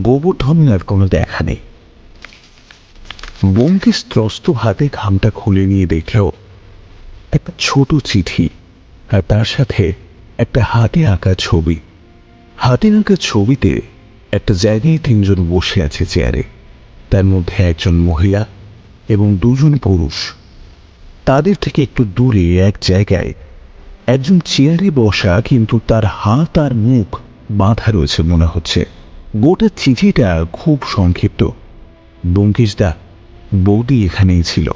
S2: গোবর্ধনের আর কোনো দেখা নেই। ব্যোমকেশ ত্রস্ত হাতে খামটা খুলে নিয়ে দেখল একটা ছোট চিঠি, আর তার সাথে একটা হাতে আঁকা ছবি। হাতে আঁকা ছবিতে একটা জায়গায় 3 জন বসে আছে চেয়ারে, তার মধ্যে একজন মহিলা এবং 2 জন পুরুষ। তাদের থেকে একটু দূরে এক জায়গায় একজন চেয়ারে বসা, কিন্তু তার হাত আর মুখ বাঁধা রয়েছে মনে হচ্ছে। গোটা চিঠিটা খুব সংক্ষিপ্ত। ব্যোমকেশদা, বৌদি এখানেই ছিল।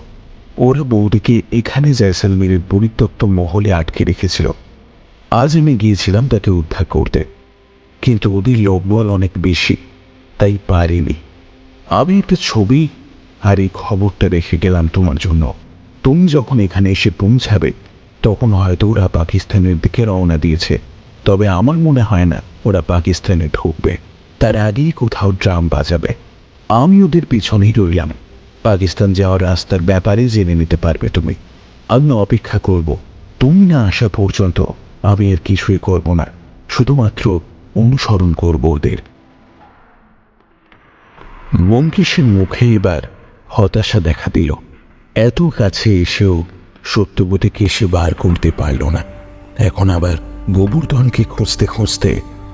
S2: ওরা বৌদিকে এখানে জয়সলমীরের পরিত্যক্ত মহলে আটকে রেখেছিল। আজ আমি গিয়েছিলাম তাকে উদ্ধার করতে, কিন্তু ওদের লোকবল অনেক বেশি, তাই পারিনি। আমি একটা ছবি আর এই খবরটা রেখে গেলাম তোমার জন্য। তুমি যখন এখানে এসে পৌঁছাবে তখন হয়তো ওরা পাকিস্তানের দিকে রওনা দিয়েছে। তবে আমার মনে হয় না ওরা পাকিস্তানে ঢুকবে, তার আগেই কোথাও ড্রাম বাজাবে। আমি ওদের পিছনেই রইলাম। পাকিস্তান যাওয়ার রাস্তার ব্যাপারে জেনে নিতে পারবে তুমি। আমি অপেক্ষা করব, তুমি না আসা পর্যন্ত আমি আর কিছুই করব না, শুধুমাত্র অনুসরণ করব ওদের। ব্যোমকেশের মুখে এবার হতাশা দেখা দিল। এত কাছে এসেও সত্যবতীকে সে বার করতে পারল না। এখন আবার গোবর্ধনকে খুঁজতে খুঁজতে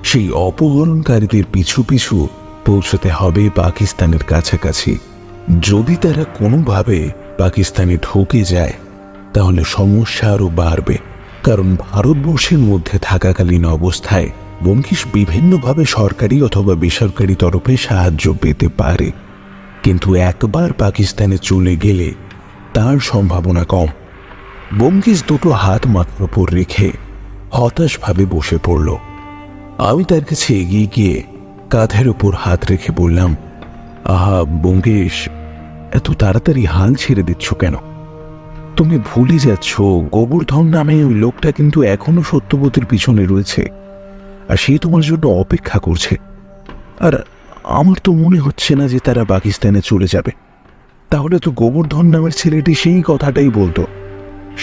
S2: সেই অপহরণকারীদের পিছু পিছু পৌঁছতে হবে পাকিস্তানের কাছাকাছি। যদি তারা কোনোভাবে পাকিস্তানে ঢুকে যায় তাহলে সমস্যা আরও বাড়বে, কারণ ভারতবর্ষের মধ্যে থাকাকালীন অবস্থায় ব্যোমকেশ বিভিন্নভাবে সরকারি অথবা বেসরকারি তরফে সাহায্য পেতে পারে, কিন্তু একবার পাকিস্তানে চলে গেলে তার সম্ভাবনা কম। ব্যোমকেশ দুটো হাত মাথার উপর রেখে হতাশভাবে বসে পড়ল। আমি তার কাছে এগিয়ে গিয়ে কাঁধের উপর হাত রেখে বললাম, আহা ব্যোমকেশ, এত তাড়াতাড়ি হাল ছেড়ে দিচ্ছ কেন? তুমি ভুলে যাচ্ছ গোবর্ধন নামে ওই লোকটা কিন্তু এখনো সত্যবতীর পিছনে রয়েছে, আর সে তোমার জন্য অপেক্ষা করছে। আর আমার তো মনে হচ্ছে না যে তারা পাকিস্তানে চলে যাবে। তাহলে তো গোবর্ধন নামের ছেলেটি সেই কথাটাই বলতো।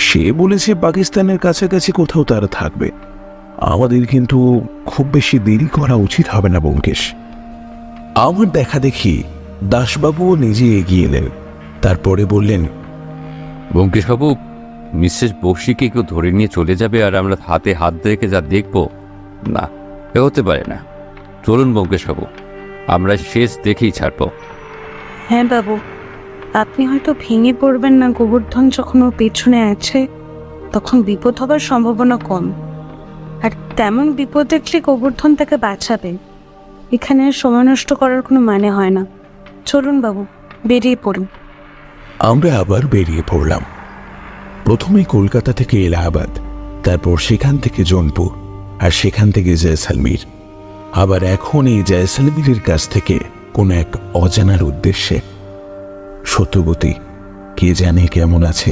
S2: সে বলেছে পাকিস্তানের কাছাকাছি কোথাও তারা থাকবে। আমাদের কিন্তু খুব বেশি দেরি করা উচিত হবে না ব্যোমকেশ। আমার দেখা দেখি দাসবাবুও নিজে এগিয়ে এলেন। তারপরে বললেন,
S7: ব্যোমকেশবাবু, মিসেস বক্সিকে কেউ ধরে নিয়ে চলে যাবে আর আমরা হাতে হাত রেখে যা দেখবো, না, এ হতে পারে না। চলুন ব্যোমকেশবাবু, আমরা শেষ দেখেই ছাড়বো।
S8: হ্যাঁ বাবু, আপনি হয়তো ভেঙে পড়বেন না। গোবর্ধন যখন ওর পেছনে আছে তখন বিপদ হবার সম্ভাবনা কম, আর তেমন বিপদ দেখলে গোবর্ধন তাকে বাঁচাবে। এখানে আর সময় নষ্ট করার কোনো মানে হয় না। চলুন বাবু, বেরিয়ে পড়ুন।
S2: আমরা আবার বেরিয়ে পড়লাম। প্রথমে কলকাতা থেকে এলাহাবাদ, তারপর সেখান থেকে জৌনপুর, আর সেখান থেকে জয়সালমীর, আবার এখন এই জয়সালমীরের কাছ থেকে কোনো এক অজানার উদ্দেশ্যে। সত্যবতী কে জানে কেমন আছে,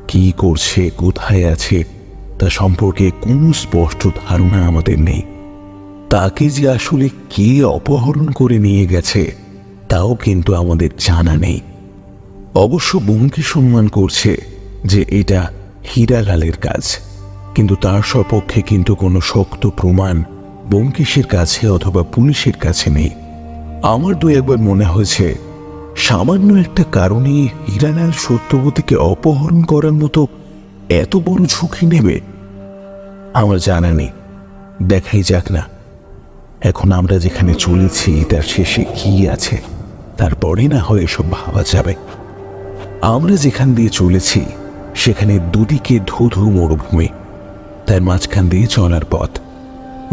S2: কি করছে, কোথায় আছে, তা সম্পর্কে কোনো স্পষ্ট ধারণা আমাদের নেই। তাকে যে আসলে কে অপহরণ করে নিয়ে গেছে তাও কিন্তু আমাদের জানা নেই। অবশ্য ব্যোমকেশ সম্মান করছে যে এটা হীরালালের কাজ, কিন্তু তার সপক্ষে কিন্তু কোনো শক্ত প্রমাণ ব্যোমকেশের কাছে অথবা পুলিশের কাছে নেই। আমার দু একবার মনে হয়েছে সামান্য একটা কারণে হীরালাল সত্যবতীকে অপহরণ করার মতো এত বড় ঝুঁকি নেবে। আমার জানা নেই, দেখাই যাক না। এখন আমরা যেখানে চলেছি তার শেষে কি আছে তারপরে না হয় এসব ভাবা যাবে। আমরা যেখান দিয়ে চলেছি সেখানে দুদিকে ধুধু মরুভূমি, তার মাঝখান দিয়ে চলার পথ।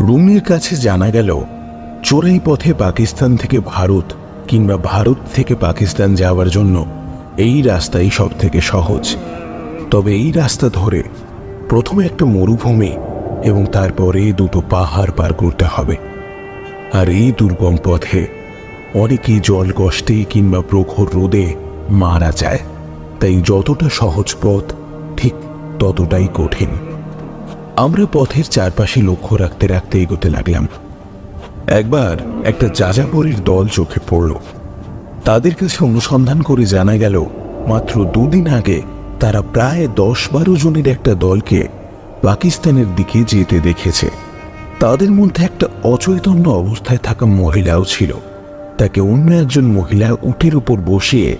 S2: রুমের কাছে জানা গেল চোরাই পথে পাকিস্তান থেকে ভারত কিংবা ভারত থেকে পাকিস্তান যাওয়ার জন্য এই রাস্তাই সব থেকে সহজ। তবে এই রাস্তা ধরে প্রথমে একটা মরুভূমি এবং তারপরে দুটো পাহাড় পার করতে হবে। আর এই দুর্গম পথে অনেকেই জল কষ্টে কিংবা প্রখর রোদে মারা যায়। তাই যতটা সহজ পথ ঠিক ততটাই কঠিন। আমরা পথের চারপাশে লক্ষ্য রাখতে রাখতে এগোতে লাগলাম। একবার একটা যাযাবরের দল চোখে পড়ল। তাদের কাছে অনুসন্ধান করে জানা গেল মাত্র দুদিন আগে তারা প্রায় 10-12 জনের একটা দলকে পাকিস্তানের দিকে যেতে দেখেছে। তাদের মধ্যে একটা অচৈতন্য অবস্থায় থাকা মহিলাও ছিল। তাকে অন্য একজন মহিলা উটের উপর বসিয়ে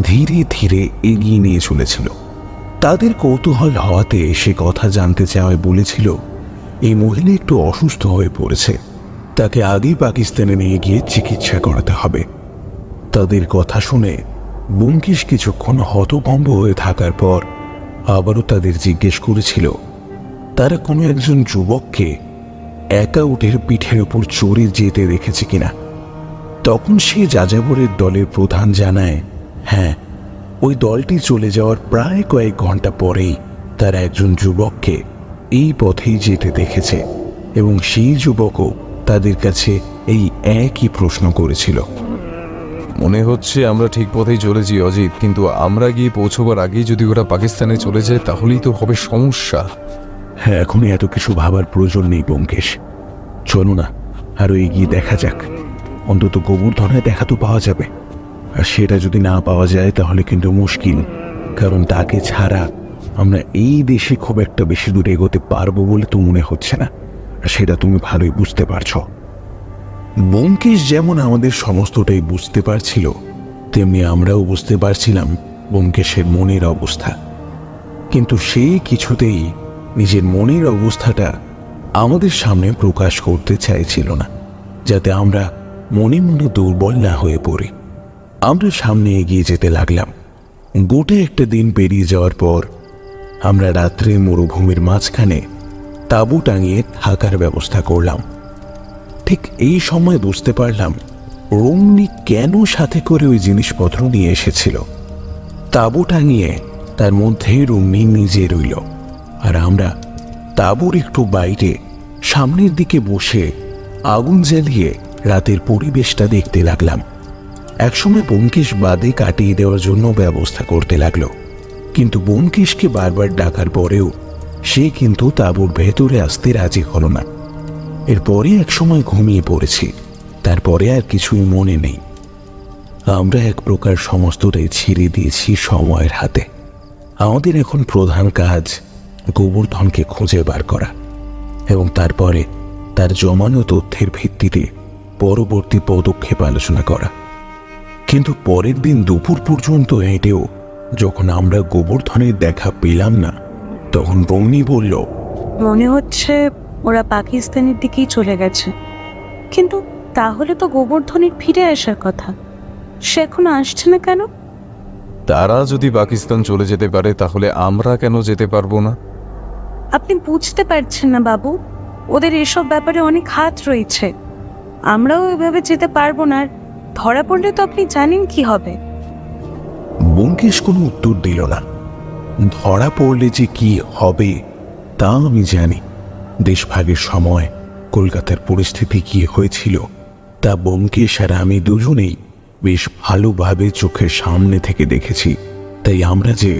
S2: ধীরে ধীরে এগিয়ে নিয়ে চলেছিল। তাদের কৌতূহল হওয়াতে সে কথা জানতে চাওয়ায় বলেছিল এই মহিলা একটু অসুস্থ হয়ে পড়েছে, তাকে আগেই পাকিস্তানে নিয়ে গিয়ে চিকিৎসা করাতে হবে। তাদের কথা শুনে ব্যোমকেশ কিছুক্ষণ হতভম্ব হয়ে থাকার পর আবারও তাদের জিজ্ঞেস করেছিল তারা কোনো একজন যুবককে একা উটের পিঠের উপর চড়ে যেতে দেখেছে কিনা। তখন সে যাযাবরের দলের প্রধান জানায়, হ্যাঁ, ওই দলটি চলে যাওয়ার প্রায় কয়েক ঘন্টা পরেই তারা একজন যুবককে এই পথেই যেতে দেখেছে এবং সেই যুবকও তাদের কাছে এই একই প্রশ্ন করেছিল।
S4: মনে হচ্ছে আমরা ঠিক পথেই চলেছি অজিত, কিন্তু আমরা গিয়ে পৌঁছবার আগেই যদি ওরা পাকিস্তানে চলে যায় তাহলেই তো হবে সমস্যা।
S2: হ্যাঁ, এখন এত কিছু ভাবার প্রয়োজন নেই ব্যোমকেশ। চলো না আরো এগিয়ে দেখা যাক, অন্তত গোবর্ধনের দেখা তো পাওয়া যাবে। আর সেটা যদি না পাওয়া যায় তাহলে কিন্তু মুশকিল, কারণ তাকে ছাড়া আমরা এই দেশে খুব একটা বেশি দূর এগোতে পারবো বলে তো মনে হচ্ছে না, আর সেটা তুমি ভালোই বুঝতে পারছো। ব্যোমকেশ যেমন আমাদের সমস্তটাই বুঝতে পারছিল, তেমনি আমরাও বুঝতে পারছিলাম ব্যোমকেশের মনের অবস্থা। কিন্তু সে কিছুতেই নিজের মনের অবস্থাটা আমাদের সামনে প্রকাশ করতে চাইছিল না, যাতে আমরা মনে মনে দুর্বল না হয়ে পড়ি। আমরা সামনে এগিয়ে যেতে লাগলাম। গোটা একটা দিন পেরিয়ে যাওয়ার পর আমরা রাত্রে মরুভূমির মাঝখানে তাঁবু টাঙিয়ে থাকার ব্যবস্থা করলাম। ঠিক এই সময় বুঝতে পারলাম রমণী কেন সাথে করে ওই জিনিসপত্র নিয়ে এসেছিল। তাঁবু টাঙিয়ে তার মধ্যে রমণী নিজে রইল, আর আমরা তাঁবুর একটু বাইরে সামনের দিকে বসে আগুন জ্বালিয়ে রাতের পরিবেশটা দেখতে লাগলাম। একসময় ব্যোমকেশ বাদে কাটিয়ে দেওয়ার জন্য ব্যবস্থা করতে লাগলো, কিন্তু ব্যোমকেশকে বারবার ডাকার পরেও সে কিন্তু তাঁবুর ভেতরে আসতে রাজি হলো না। এরপরে একসময় ঘুমিয়ে পড়েছি, তারপরে আর কিছুই মনে নেই। আমরা এক প্রকার সমস্তটাই ছেড়ে দিয়েছি সময়ের হাতে। আমাদের এখন প্রধান কাজ গোবর্ধনকে খুঁজে বার করা এবং তারপরে তার জমানো তথ্যের ভিত্তিতে পরবর্তী পদক্ষেপ আলোচনা করা। কিন্তু পরের দিন দুপুর পর্যন্ত হেঁটেও যখন আমরা গোবর্ধনের দেখা পেলাম না, তখন রমণী বলল,
S8: মনে হচ্ছে ওরা পাকিস্তানের দিকেই চলে গেছে। কিন্তু তাহলে তো গোবর্ধনের ফিরে আসার কথা, সে এখনো আসছে না কেন?
S4: তারা যদি পাকিস্তান চলে যেতে পারে তাহলে আমরা কেন যেতে পারবো না?
S8: আপনি বুঝতে পারছেন না বাবু, ওদের এসব ব্যাপারে অনেক হাত রয়েছে। আমরাও এভাবে যেতে পারবো না, আর ধরা পড়লে তো আপনি জানেন কি হবে।
S2: ব্যোমকেশ কোনো উত্তর দিল না। ধরা পড়লে যে কি হবে তা আমি জানি। দেশভাগের সময় কলকাতার পরিস্থিতি কি হয়েছিল তা ব্যোমকেশ আর আমি দুজনেই বেশ ভালোভাবে চোখের সামনে থেকে দেখেছি। তাই আমরা যে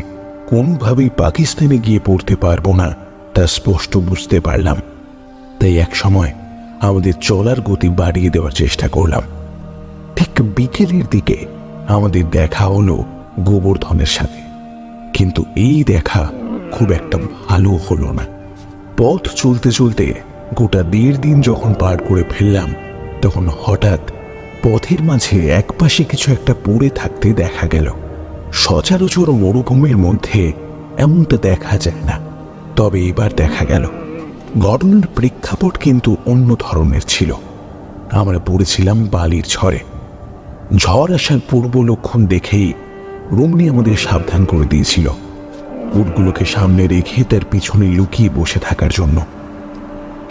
S2: কোনোভাবেই পাকিস্তানে গিয়ে পড়তে পারবো না তা স্পষ্ট বুঝতে পারলাম। তাই এক সময় আমাদের চলার গতি বাড়িয়ে দেওয়ার চেষ্টা করলাম। ঠিক বিকেলের দিকে আমাদের দেখা হলো গোবর্ধনের সাথে, কিন্তু এই দেখা খুব একটা ভালো হলো না। পথ চলতে চলতে গোটা 1.5 দিন যখন পার করে ফেললাম, তখন হঠাৎ পথের মাঝে একপাশে কিছু একটা পড়ে থাকতে দেখা গেল। সচরাচর মরুভূমির মধ্যে এমনটা দেখা যায় না, তবে এবার দেখা গেল। ঘটনার প্রেক্ষাপট কিন্তু অন্য ধরনের ছিল। আমরা পড়েছিলাম বালির ঝড়ে। ঝড় আসার পূর্ব লক্ষণ দেখেই রমণী আমাদের সাবধান করে দিয়েছিল উটগুলোকে সামনে রেখে তার পিছনে লুকিয়ে বসে থাকার জন্য।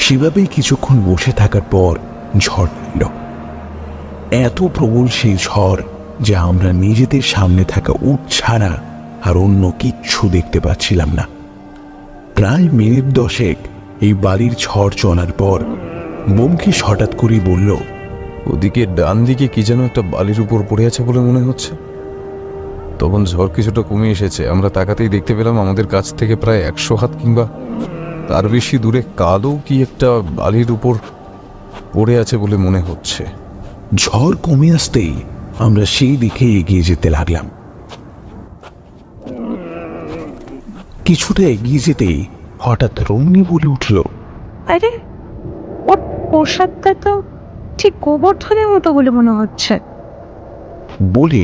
S2: সেভাবেই কিছুক্ষণ বসে থাকার পর ঝড় এলো। এত প্রবল সেই ঝড় যে আমরা নিজেদের সামনে থাকা উট ছাড়া আর অন্য কিচ্ছু দেখতে পাচ্ছিলাম না। প্রায় মিনিট 10 এই বালির ঝড় চলার পর ব্যোমকেশ হঠাৎ করেই বলল,
S4: ওদিকে ডান দিকে কি যেন একটা বালির উপর পড়ে আছে বলে মনে হচ্ছে। তখন ঝড় কিছুটা কমে এসেছে। আমরা তাকাতেই দেখতে পেলাম আমাদের কাছ থেকে প্রায় 100 হাত কিংবা তার বেশি দূরে কালো কি একটা বালির উপর পড়ে আছে বলে মনে হচ্ছে।
S2: ঝড় কমে আসতেই আমরা সেই দিকে এগিয়ে যেতে লাগলাম। কিছুটা এগিয়ে যেতেই হঠাৎ রমণী বলে উঠল,
S8: আরে ওর পোশাকটা তো ঠিক গোবর্ধনের মতো বলে মনে হচ্ছে।
S2: বলে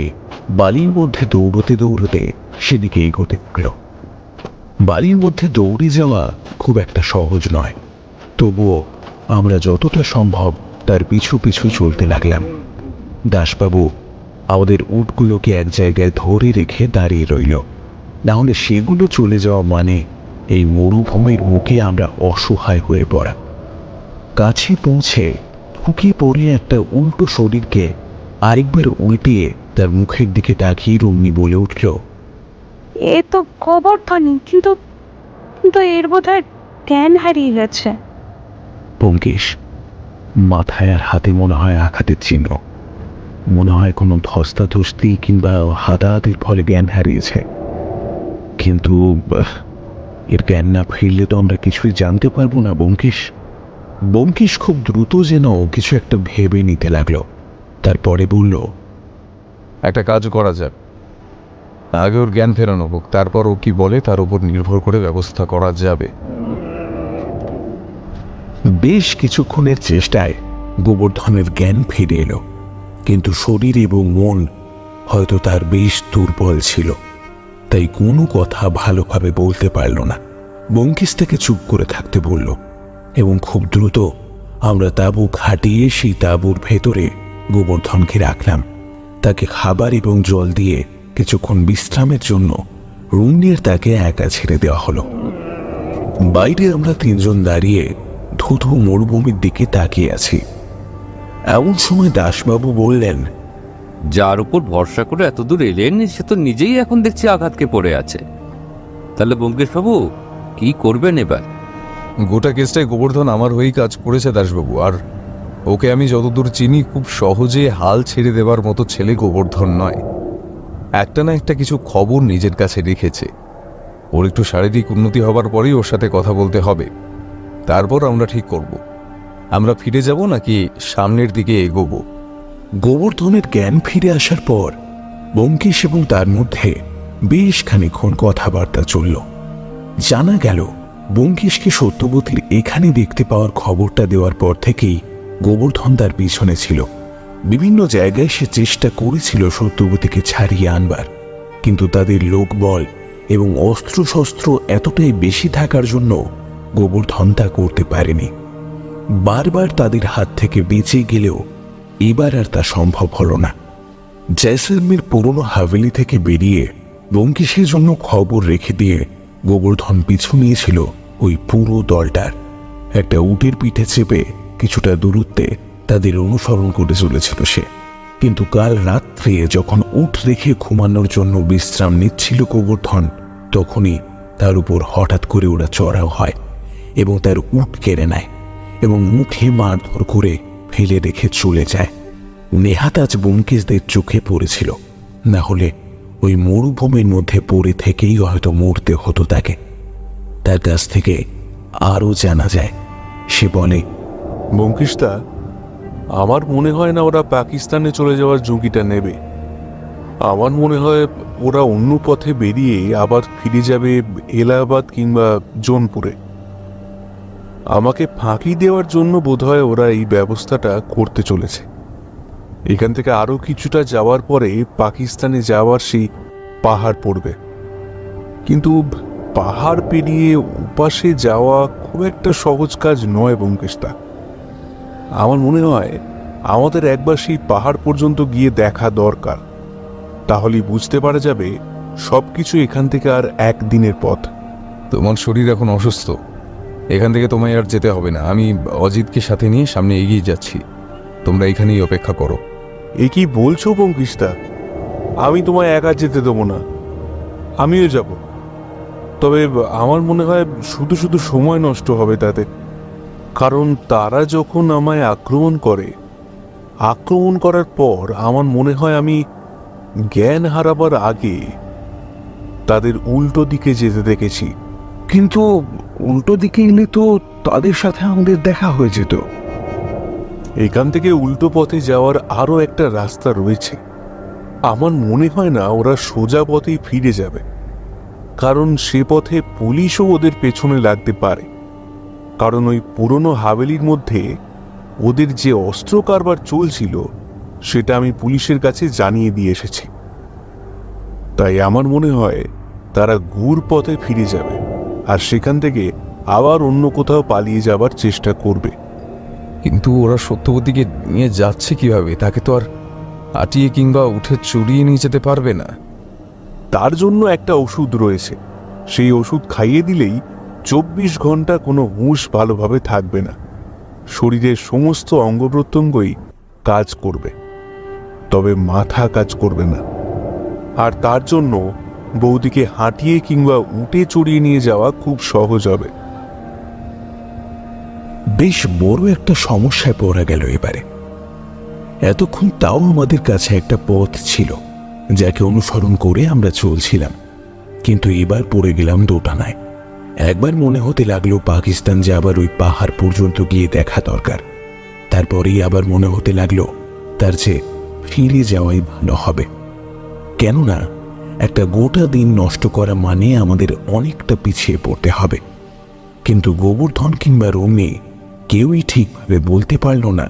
S2: বালির মধ্যে দৌড়তে দৌড়তে সেদিকে এগোতে গেল। বালির মধ্যে দৌড়ে যাওয়া খুব একটা সহজ নয়, তবুও আমরা যতটা সম্ভব তার পিছু পিছু চলতে লাগলাম। দাসবাবু আমাদের উটগুলোকে এক জায়গায় ধরে রেখে দাঁড়িয়ে রইল, না হলে সেগুলো চলে যাওয়া মানে এই মরুভূমির মুখে আমরা অসহায় হয়ে পড়া। কাছে পৌঁছে ঢুকে পড়ে একটা উল্টো শরীরকে আরেকবার উল্টিয়ে তার মুখের দিকে তাকিয়ে রমণী বলে উঠল,
S8: এ তো গোবর্ধনই, কিন্তু কিন্তু এর বোধহয় জ্ঞান হারিয়ে গেছে।
S2: ব্যোমকেশ, মাথায় আর হাতে মনে হয় আঘাতের চিহ্ন। মনে হয় কোনো ধস্তাধস্তি কিংবা হাতাহাতির ফলে জ্ঞান হারিয়েছে। কিন্তু এর জ্ঞান না ফিরলে তো আমরা কিছুই জানতে পারবো না ব্যোমকেশ। ব্যোমকেশ খুব দ্রুত যেন কিছু একটা ভেবে নিতে লাগলো। তারপরে বলল,
S4: একটা কাজ করা যাক, আগে ওর জ্ঞান ফেরানো হোক, তারপর ও কি বলে তার উপর নির্ভর করে ব্যবস্থা করা যাবে।
S2: বেশ কিছুক্ষণের চেষ্টায় গোবর্ধনের জ্ঞান ফিরে এলো, কিন্তু শরীর এবং মন হয়তো তার বেশ দুর্বল ছিল, তাই কোনো কথা ভালোভাবে বলতে পারল না। ব্যোমকেশ তাকে চুপ করে থাকতে বলল এবং খুব দ্রুত আমরা তাঁবু খাটিয়ে সেই তাঁবুর ভেতরে গোবর্ধনকে রাখলাম। তাকে খাবার এবং জল দিয়ে কিছুক্ষণ বিশ্রামের জন্য রুম নিয়ে তাকে একা ছেড়ে দেওয়া হলো। বাইরে আমরা তিনজন দাঁড়িয়ে ধুধু মরুভূমির দিকে তাকিয়ে আছি। এমন সময় দাসবাবু বললেন,
S7: যার উপর ভরসা করে এতদূর এলেন সে তো নিজেই এখন দেখছি আঘাতকে পড়ে আছে। তাহলে ব্যোমকেশবাবু কি করবেন এবার?
S4: গোটা কেসটায় গোবর্ধন আমার হয়েই কাজ করেছে দাসবাবু, আর ওকে আমি যতদূর চিনি খুব সহজে হাল ছেড়ে দেবার মতো ছেলে গোবর্ধন নয়। একটা না একটা কিছু খবর নিজের কাছে রেখেছে। ওর একটু শারীরিক উন্নতি হবার পরেই ওর সাথে কথা বলতে হবে, তারপর আমরা ঠিক করব আমরা ফিরে যাব নাকি সামনের দিকে এগোবো।
S2: গোবর্ধনের জ্ঞান ফিরে আসার পর ব্যোমকেশ এবং তার মধ্যে বেশ খানিকক্ষণ কথাবার্তা চলল। জানা গেল ব্যোমকেশকে সত্যবতীর এখানে দেখতে পাওয়ার খবরটা দেওয়ার পর থেকেই গোবর্ধন তার পিছনে ছিল। বিভিন্ন জায়গায় সে চেষ্টা করেছিল সত্যবতীকে ছাড়িয়ে আনবার, কিন্তু তাদের লোকবল এবং অস্ত্রশস্ত্র এতটাই বেশি থাকার জন্য গোবর্ধন তা করতে পারেনি। বারবার তাদের হাত থেকে বেঁচে গেলেও এবার আর তা সম্ভব হল না। জয়সলমীর পুরনো হাভেলি থেকে বেরিয়ে ব্যোমকেশের জন্য খবর রেখে দিয়ে গোবর্ধন পিছু নিয়েছিল ওই পুরো দলটার। একটা উটের পিঠে চেপে কিছুটা দূরত্বে তাদের অনুসরণ করে চলেছিল সে। কিন্তু কাল রাত্রে যখন উট রেখে ঘুমানোর জন্য বিশ্রাম নিচ্ছিল গোবর্ধন, তখনই তার উপর হঠাৎ করে ওরা চড়াও হয় এবং তার উট কেড়ে নেয় এবং মুখে মারধর করে ফেলে রেখে চলে যায়। নেহাত আজ ব্যোমকেশদের চোখে পড়েছিল, না হলে ওই মরুভূমির মধ্যে পড়ে থেকেই হয়তো মরতে হতো তাকে। তার কাছ থেকে আরও জানা যায়, সে বলে,
S6: ব্যোমকেশদা, আমার মনে হয় না ওরা পাকিস্তানে চলে যাওয়ার ঝুঁকিটা নেবে। আমার মনে হয় ওরা অন্য পথে বেরিয়ে আবার ফিরে যাবে এলাহাবাদ কিংবা জোনপুরে। আমাকে ফাঁকি দেওয়ার জন্য বোধহয় ওরা এই ব্যবস্থাটা করতে চলেছে। এখান থেকে আরো কিছুটা যাওয়ার পরে পাকিস্তানে যাওয়ার সেই পাহাড় পড়বে, কিন্তু পাহাড় পেরিয়ে উপাসে যাওয়া খুব একটা সহজ কাজ নয় ব্যোমকেশদা। আমার মনে হয় আমাদের একবার সেই পাহাড় পর্যন্ত গিয়ে দেখা দরকার, তাহলেই বুঝতে পারা যাবে সবকিছু এখান থেকে আর একদিনের পথ।
S4: তোমার শরীর এখন অসুস্থ, এখান থেকে তোমায় আর যেতে হবে না। আমি অজিতকে সাথে নিয়ে সামনে এগিয়ে যাচ্ছি, তোমরা এখানেই অপেক্ষা করো।
S6: এ কি বলছো ব্যোমকেশদা? আমি তোমায় একা যেতে দেবো না, আমিও যাব। তবে আমার মনে হয় শুধু শুধু সময় নষ্ট হবে তাতে, কারণ তারা যখন আমায় আক্রমণ করার পর আমার মনে হয় আমি জ্ঞান হারাবার আগে তাদের উল্টো দিকে যেতে দেখেছি।
S2: কিন্তু উল্টো দিকে এলে তো তাদের সাথে আমাদের দেখা হয়ে যেত।
S6: এখান থেকে উল্টো পথে যাওয়ার আরো একটা রাস্তা রয়েছে। আমার মনে হয় না ওরা সোজা পথেই ফিরে যাবে, কারণ সে পথে পুলিশও ওদের পেছনে লাগতে পারে। কারণ ওই পুরনো হাভেলির মধ্যে ওদের যে অস্ত্র কারবার চলছিল সেটা আমি পুলিশের কাছে জানিয়ে দিয়ে এসেছি। তাই আমার মনে হয় তারা ঘুর পথে ফিরে যাবে আর সেখান থেকে আবার অন্য কোথাও পালিয়ে যাবার চেষ্টা করবে।
S4: কিন্তু ওরা সত্যবতীকে নিয়ে যাচ্ছে কিভাবে? তাকে তো আর আটিয়ে কিংবা উঠে চড়িয়ে নিয়ে যেতে পারবে না।
S6: তার জন্য একটা ওষুধ রয়েছে, সেই ওষুধ খাইয়ে দিলেই 24 ঘন্টা কোনো হুঁশ ভালোভাবে থাকবে না, শরীরের সমস্ত অঙ্গ প্রত্যঙ্গই কাজ করবে, তবে মাথা কাজ করবে না। আর তার জন্য বৌদিকে হাঁটিয়ে কিংবা উটে চড়িয়ে নিয়ে যাওয়া খুব সহজ হবে।
S2: বেশ বড় একটা সমস্যায় পড়া গেল এবারে। এতক্ষণ তাও আমাদের কাছে একটা পথ ছিল যাকে অনুসরণ করে আমরা চলছিলাম, কিন্তু এবার পড়ে গেলাম দোটানায়। একবার মনে হতে লাগলো পাকিস্তান যাবার ওই পাহাড় পর্যন্ত গিয়ে দেখা দরকার। তারপরেই আবার মনে হতে লাগলো তার চেয়ে ফিরে যাওয়াই ভালো হবে। কেননা একটা গোটা দিন নষ্ট করা মানে আমাদের অনেকটা পিছিয়ে পড়তে হবে। কিন্তু গোবর্ধন কিংবা রুমি কেউই ঠিকভাবে বলতে পারল না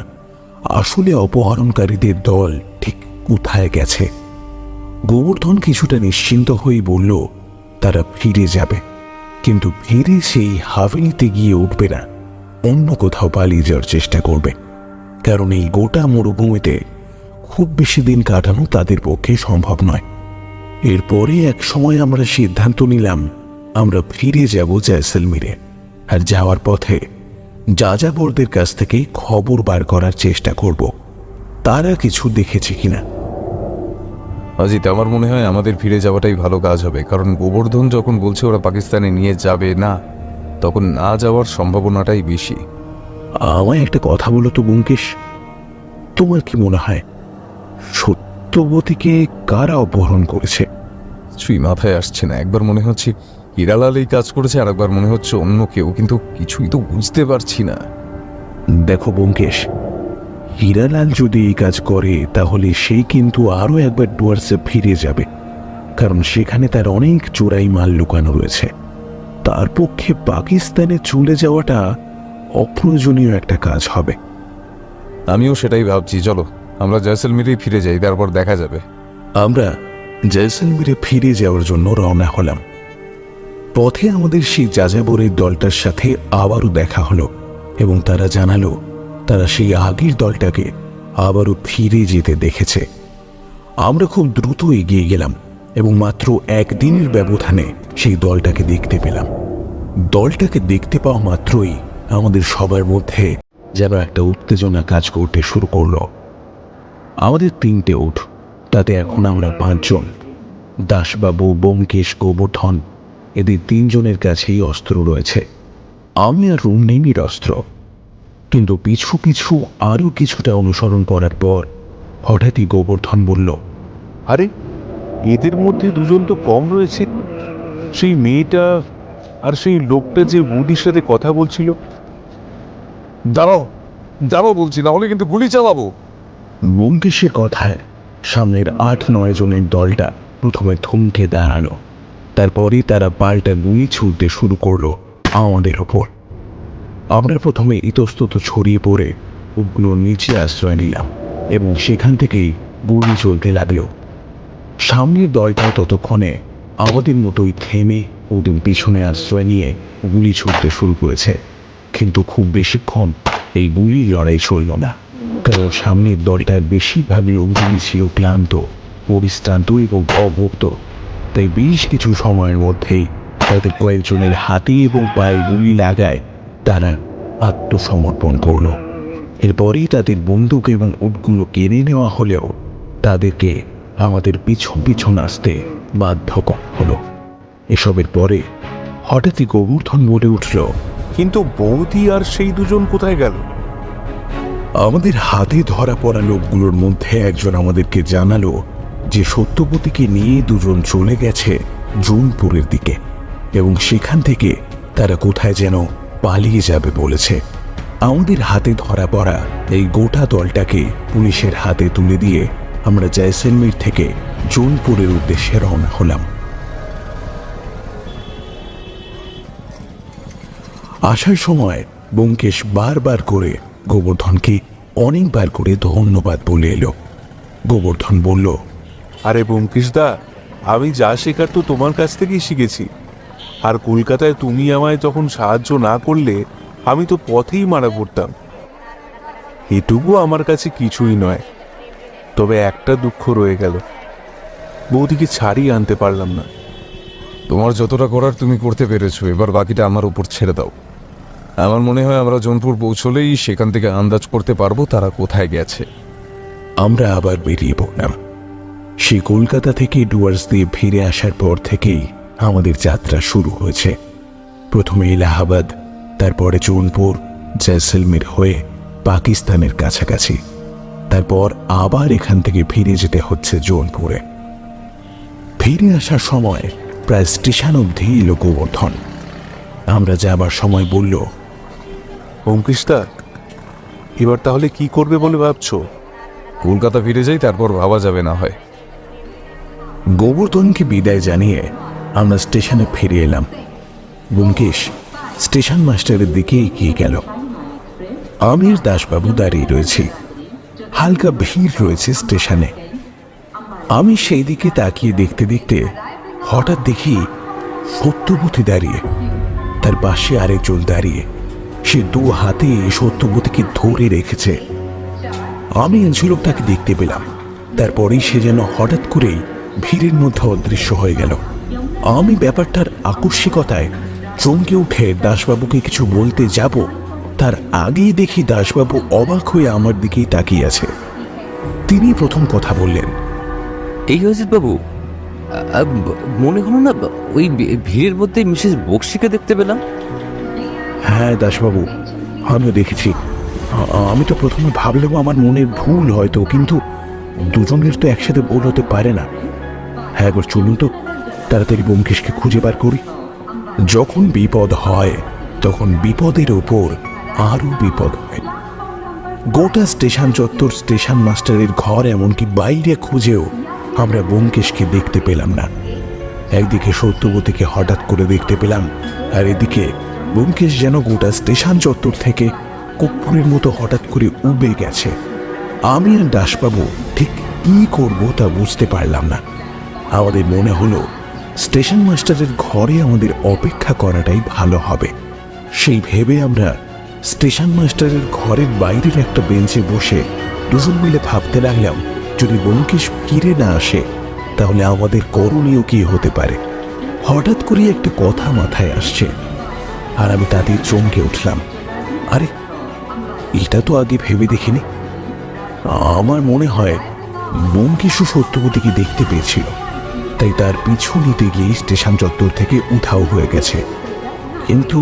S2: আসলে অপহরণকারীদের দল ঠিক কোথায় গেছে। গোবর্ধন কিছুটা নিশ্চিন্ত হয়ে বলল তারা ফিরে যাবে, কিন্তু ফিরে সেই হাভেলিতে গিয়ে উঠবে না, অন্য কোথাও পালিয়ে যাওয়ার চেষ্টা করবে। কারণ এই গোটা মরুভূমিতে খুব বেশি দিন কাটানো তাদের পক্ষে সম্ভব নয়। এরপরে এক সময় আমরা সিদ্ধান্ত নিলাম আমরা ফিরে যাব জয়সলমীরে, আর যাওয়ার পথে যাযাবরদের কাছ থেকে খবর বার করার চেষ্টা করব তারা কিছু দেখেছে কিনা।
S4: অজিত, আমার মনে হয় আমাদের ফিরে যাওয়াটাই ভালো কাজ হবে, কারণ গোবর্ধন যখন বলছে ওরা পাকিস্তানে নিয়ে যাবে না, তখন না যাওয়ার সম্ভাবনাটাই বেশি।
S2: আমায় একটা কথা বলো তো ব্যোমকেশ, তোমার কি মনে হয় সত্যবতীকে কারা অপহরণ করেছে?
S4: কিছুই মাথায় আসছে না। একবার মনে হচ্ছে হিরালাল এই কাজ করেছে, আর একবার মনে হচ্ছে অন্য কেউ, কিন্তু কিছুই তো বুঝতে পারছি না।
S2: দেখো ব্যোমকেশ, হীরালাল যদি এই কাজ করে তাহলে সেই কিন্তু আরো একবার ডুয়ার্সে ফিরে যাবে, কারণ সেখানে তার অনেক চোরাই মাল লুকানো রয়েছে। তার পক্ষে পাকিস্তানে চলে যাওয়াটা অপ্রয়োজনীয় একটা কাজ হবে।
S4: আমিও সেটাই ভাবছি। চলো আমরা জয়সলমীরেই ফিরে যাই, তারপর দেখা যাবে।
S2: আমরা জয়সলমীরে ফিরে যাওয়ার জন্য রওনা হলাম। পথে আমাদের সেই যাযাবরের দলটার সাথে আবারও দেখা হলো এবং তারা জানালো তারা সেই আগের দলটাকে আবারও ফিরে যেতে দেখেছে। আমরা খুব দ্রুত এগিয়ে গেলাম এবং মাত্র একদিনের ব্যবধানে সেই দলটাকে দেখতে পেলাম। দলটাকে দেখতে পাওয়া মাত্রই আমাদের সবার মধ্যে যেন একটা উত্তেজনা কাজ করতে শুরু করলো। আমাদের 3টে উট, তাতে এখন আমরা 5 জন। দাসবাবু, ব্যোমকেশ, গোবর্ধন, এদের 3 জনের কাছেই অস্ত্র রয়েছে। আমি আর রুম নেই নিরস্ত্র। কিন্তু পিছু পিছু আরও কিছুটা অনুসরণ করার পর হঠাৎই গোবর্ধন বলল,
S6: আরে এদের মধ্যে 2 জন তো কম রয়েছে, সেই মেয়েটা আর সেই লোকটা যে বুদির সাথে কথা বলছিল।
S4: দাঁড়াও দাঁড়াও বলছি, না হলে কিন্তু গুলি চালাবো।
S2: ব্যোমকেশের কথায় সামনের 8-9 জনের দলটা প্রথমে থমকে দাঁড়ালো। তারপরে তারা পাল্টা গুলি ছুড়তে শুরু করলো আমাদের ওপর। আমরা প্রথমে ইতস্তত ছড়িয়ে পড়ে উটগুলোর নিচে আশ্রয় নিলাম এবং সেখান থেকেই গুলি চলতে লাগলো। সামনের দলটা ততক্ষণে আমাদের মতোই থেমে ওদের পিছনে আশ্রয় নিয়ে গুলি ছুড়তে শুরু করেছে। কিন্তু খুব বেশিক্ষণ এই গুলি লড়াই চলল না, কারণ সামনের দলটার বেশিরভাগ লোকগুলি ছিল ক্লান্ত, পরিশ্রান্ত এবং অভুক্ত। তাই বেশ কিছু সময়ের মধ্যেই তাদের কয়েকজনের হাতে এবং পায়ে গুলি লাগায় তারা আত্মসমর্পণ করল। এরপরেই তাদের বন্দুক এবং উটগুলো কেড়ে নেওয়া হলেও তাদেরকে আমাদের পিছন পিছন আসতে বাধ্য করা হলো। এসবের পরে হঠাৎই গোবর্ধন বলে উঠল,
S6: কিন্তু বৌদি আর সেই 2 জন কোথায় গেল?
S2: আমাদের হাতে ধরা পড়া লোকগুলোর মধ্যে একজন আমাদেরকে জানালো যে সত্যবতীকে নিয়ে 2 জন চলে গেছে জৌনপুরের দিকে এবং সেখান থেকে তারা কোথায় যেন পালিয়ে যাবে বলেছে। আমাদের হাতে ধরা পড়া এই গোটা দলটাকে পুলিশের হাতে তুলে দিয়ে আমরা জয়সলমীর থেকে জৌনপুরের উদ্দেশ্যে রওনা হলাম। আসার সময় ব্যোমকেশ বারবার করে গোবর্ধনকে অনেকবার করে ধন্যবাদ বলে এলো। গোবর্ধন বলল,
S6: আরে ব্যোমকেশ দা, আমি যা শেখার তো তোমার কাছ থেকেই শিখেছি। আর কলকাতায় তুমি আমায় তখন সাহায্য না করলে আমি তো পথেই মারা পড়তাম। এটুকু আমার কাছে কিছুই নয়। তবে একটা দুঃখ রয়ে গেল, বৌদিকে ছাড়িয়ে আনতে পারলাম না।
S4: তোমার যতটা করার তুমি করতে পেরেছো, এবার বাকিটা আমার উপর ছেড়ে দাও। আমার মনে হয় আমরা জৌনপুর পৌঁছলেই সেখান থেকে আন্দাজ করতে পারবো তারা কোথায় গেছে।
S2: আমরা আবার বেরিয়ে পড়লাম। সেই কলকাতা থেকে ডুয়ার্স দিয়ে ফিরে আসার পর থেকেই আমাদের যাত্রা শুরু হয়েছে। প্রথমে এলাহাবাদ, তারপরে জৌনপুর, জয়সলমীর হয়ে পাকিস্তানের কাছাকাছি, তারপর আবার এখান থেকে ফিরে যেতে হচ্ছে জৌনপুরে। ফিরে আসার সময় প্রায় স্টেশন অবধি এলো গোবর্ধন। আমরা যাবার সময় বলল,
S6: অঙ্কিশদা, এবার তাহলে কি করবে বলে ভাবছো?
S4: কলকাতা ফিরে যাই, তারপর ভাবা যাবে না হয়।
S2: গোবর্ধনকে বিদায় জানিয়ে আমরা স্টেশনে ফিরে এলাম। ব্যোমকেশ স্টেশন মাস্টারের দিকে এগিয়ে গেল। আমির দাসবাবু দাঁড়িয়ে রয়েছি। হালকা ভিড় রয়েছে স্টেশনে। আমি সেই দিকে তাকিয়ে দেখতে দেখতে হঠাৎ দেখি সত্যবতী দাঁড়িয়ে, তার পাশে আরেকজন দাঁড়িয়ে। সে দু হাতে সত্যবতীকে ধরে রেখেছে। আমি ঝুলকটাকে দেখতে পেলাম। তারপরেই সে যেন হঠাৎ করেই ভিড়ের মধ্যে অদৃশ্য হয়ে গেল। আমি ব্যাপারটার আকস্মিকতায় চমকে উঠে দাসবাবুকে কিছু বলতে যাব, তার আগেই দেখি দাসবাবু অবাক হয়ে আমার দিকেই তাকিয়ে আছে। তিনি প্রথম কথা বললেন,
S7: এই অজিত বাবু, মনে হলো না ওই ভিড়ের মধ্যে মিসেস বক্সিকে দেখতে পেলাম?
S2: হ্যাঁ দাসবাবু, আমিও দেখেছি। আমি তো প্রথমে ভাবলাম আমার মনের ভুল হয়তো, কিন্তু দুজনের তো একসাথে ভুল হতে পারে না। হ্যাঁ, একবার চলুন তো তাড়াতাড়ি ব্যোমকেশকে খুঁজে বার করি। যখন বিপদ হয় তখন বিপদের ওপর আরো বিপদ হয়। গোটা স্টেশন চত্বর, স্টেশন মাস্টারের ঘর, এমনকি বাইরে খুঁজেও আমরা ব্যোমকেশকে দেখতে পেলাম না। একদিকে সত্যবতীকে হঠাৎ করে দেখতে পেলাম, আর এদিকে ব্যোমকেশ যেন গোটা স্টেশন চত্বর থেকে কর্পূরের মতো হঠাৎ করে উবে গেছে। আমি আর দাসবাবু ঠিক কি করবো তা বুঝতে পারলাম না। আমাদের মনে হলো স্টেশন মাস্টারের ঘরে আমাদের অপেক্ষা করাটাই ভালো হবে। সেই ভেবে আমরা স্টেশন মাস্টারের ঘরের বাইরের একটা বেঞ্চে বসে দুজন মিলে ভাবতে লাগলাম, যদি ব্যোমকেশ ফিরে না আসে তাহলে আমাদের করণীয় কি হতে পারে। হঠাৎ করে একটা কথা মাথায় আসছে, আর আমি তাদের চমকে উঠলাম। আরে, এটা তো আগে ভেবে দেখিনি। আমার মনে হয় ব্যোমকেশও সত্যবতীকে দেখতে পেয়েছিল, তাই তার পিছু নিতে গিয়ে স্টেশন চত্বর থেকে উধাও হয়ে গেছে। কিন্তু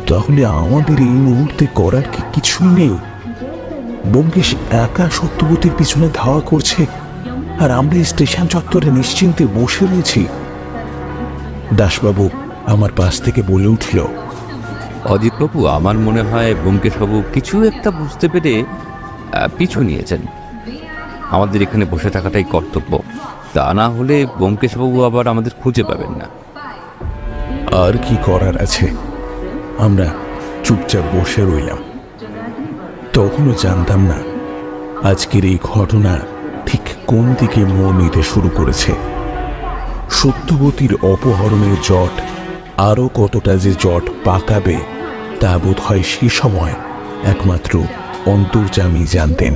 S2: তাহলে আমাদের এই মুহূর্তে করার কি কিছুই নেই? ব্যোমকেশ একা সত্যবতীর পিছনে ধাওয়া করছে, আর আমরা স্টেশন চত্বরে নিশ্চিন্তে বসে রয়েছি। দাসবাবু আমার পাশ থেকে বলে উঠল,
S7: অজিতবাবু, আমার মনে হয় ব্যোমকেশবাবু কিছু একটা বুঝতে পেরে পিছু নিয়েছেন। আমাদের এখানে বসে থাকাটাই কর্তব্য, তা না হলে ব্যোমকেশবাবু আবার আমাদের খুঁজে পাবেন না।
S2: আর কি করার আছে? আমরা চুপচাপ বসে রইলাম। তখনও জানতাম না আজকের এই ঘটনা ঠিক কোন দিকে মোড় নিতে শুরু করেছে। সত্যবতীর অপহরণের জট আরো কতটা যে জট পাকাবে তা বোধ হয় সে সময় একমাত্র অন্তর্যামী জানতেন।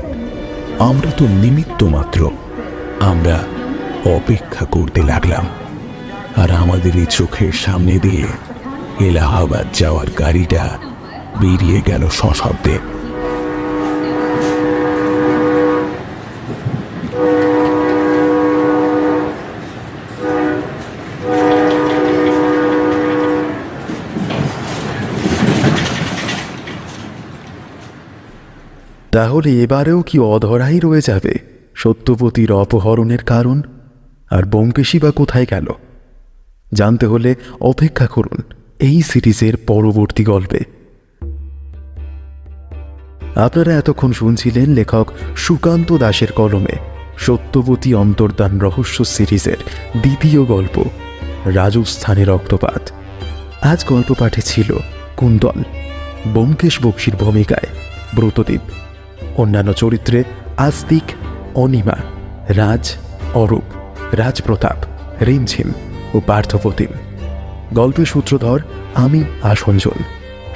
S2: আমরা তো নিমিত্ত মাত্র। আমরা অপেক্ষা করতে লাগলাম, আর আমাদের এই চোখের সামনে দিয়ে এলাহাবাদ যাওয়ার গাড়িটা বেরিয়ে গেল সশব্দে।
S10: তাহলে এবারেও কি অধরাই রয়ে যাবে সত্যবতীর অপহরণের কারণ? আর ব্যোমকেশই বা কোথায় গেল? জানতে হলে অপেক্ষা করুন এই সিরিজের পরবর্তী গল্পে। আপনারা এতক্ষণ শুনছিলেন লেখক সুকান্ত দাশের কলমে সত্যবতী অন্তর্ধান রহস্য সিরিজের দ্বিতীয় গল্প রাজস্থানের রক্তপাত। আজ গল্প পাঠে ছিল কুন্তল, ব্যোমকেশ বক্সির ভূমিকায় ব্রতদীপ, অন্যান্য চরিত্রে আস্তিক, অনিমা, রাজ, অরূপ, রাজপ্রতাপ, রিমঝিম ও পার্থপ্রতিম। গল্পের সূত্রধর আমি আসঞ্জন,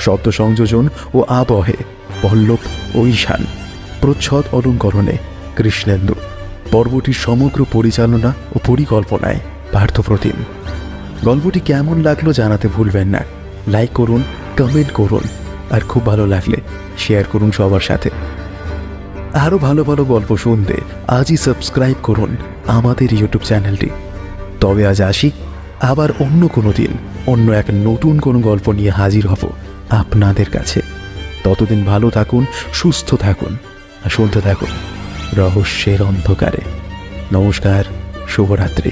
S10: শব্দ সংযোজন ও আবহে পল্লব ও ঈশান, প্রচ্ছদ অলঙ্করণে কৃষ্ণেন্দু, পর্বটির সমগ্র পরিচালনা ও পরিকল্পনায় পার্থপ্রতিম। গল্পটি কেমন লাগলো জানাতে ভুলবেন না। লাইক করুন, কমেন্ট করুন, আর খুব ভালো লাগলে শেয়ার করুন সবার সাথে। আরও ভালো ভালো গল্প শুনতে আজই সাবস্ক্রাইব করুন আমাদের ইউটিউব চ্যানেলটি। তবে আজ আসি, আবার অন্য কোনো দিন অন্য এক নতুন কোনো গল্প নিয়ে হাজির হব আপনাদের কাছে। ততদিন ভালো থাকুন, সুস্থ থাকুন, আর শুনতে থাকুন রহস্যের অন্ধকারে। নমস্কার, শুভরাত্রি।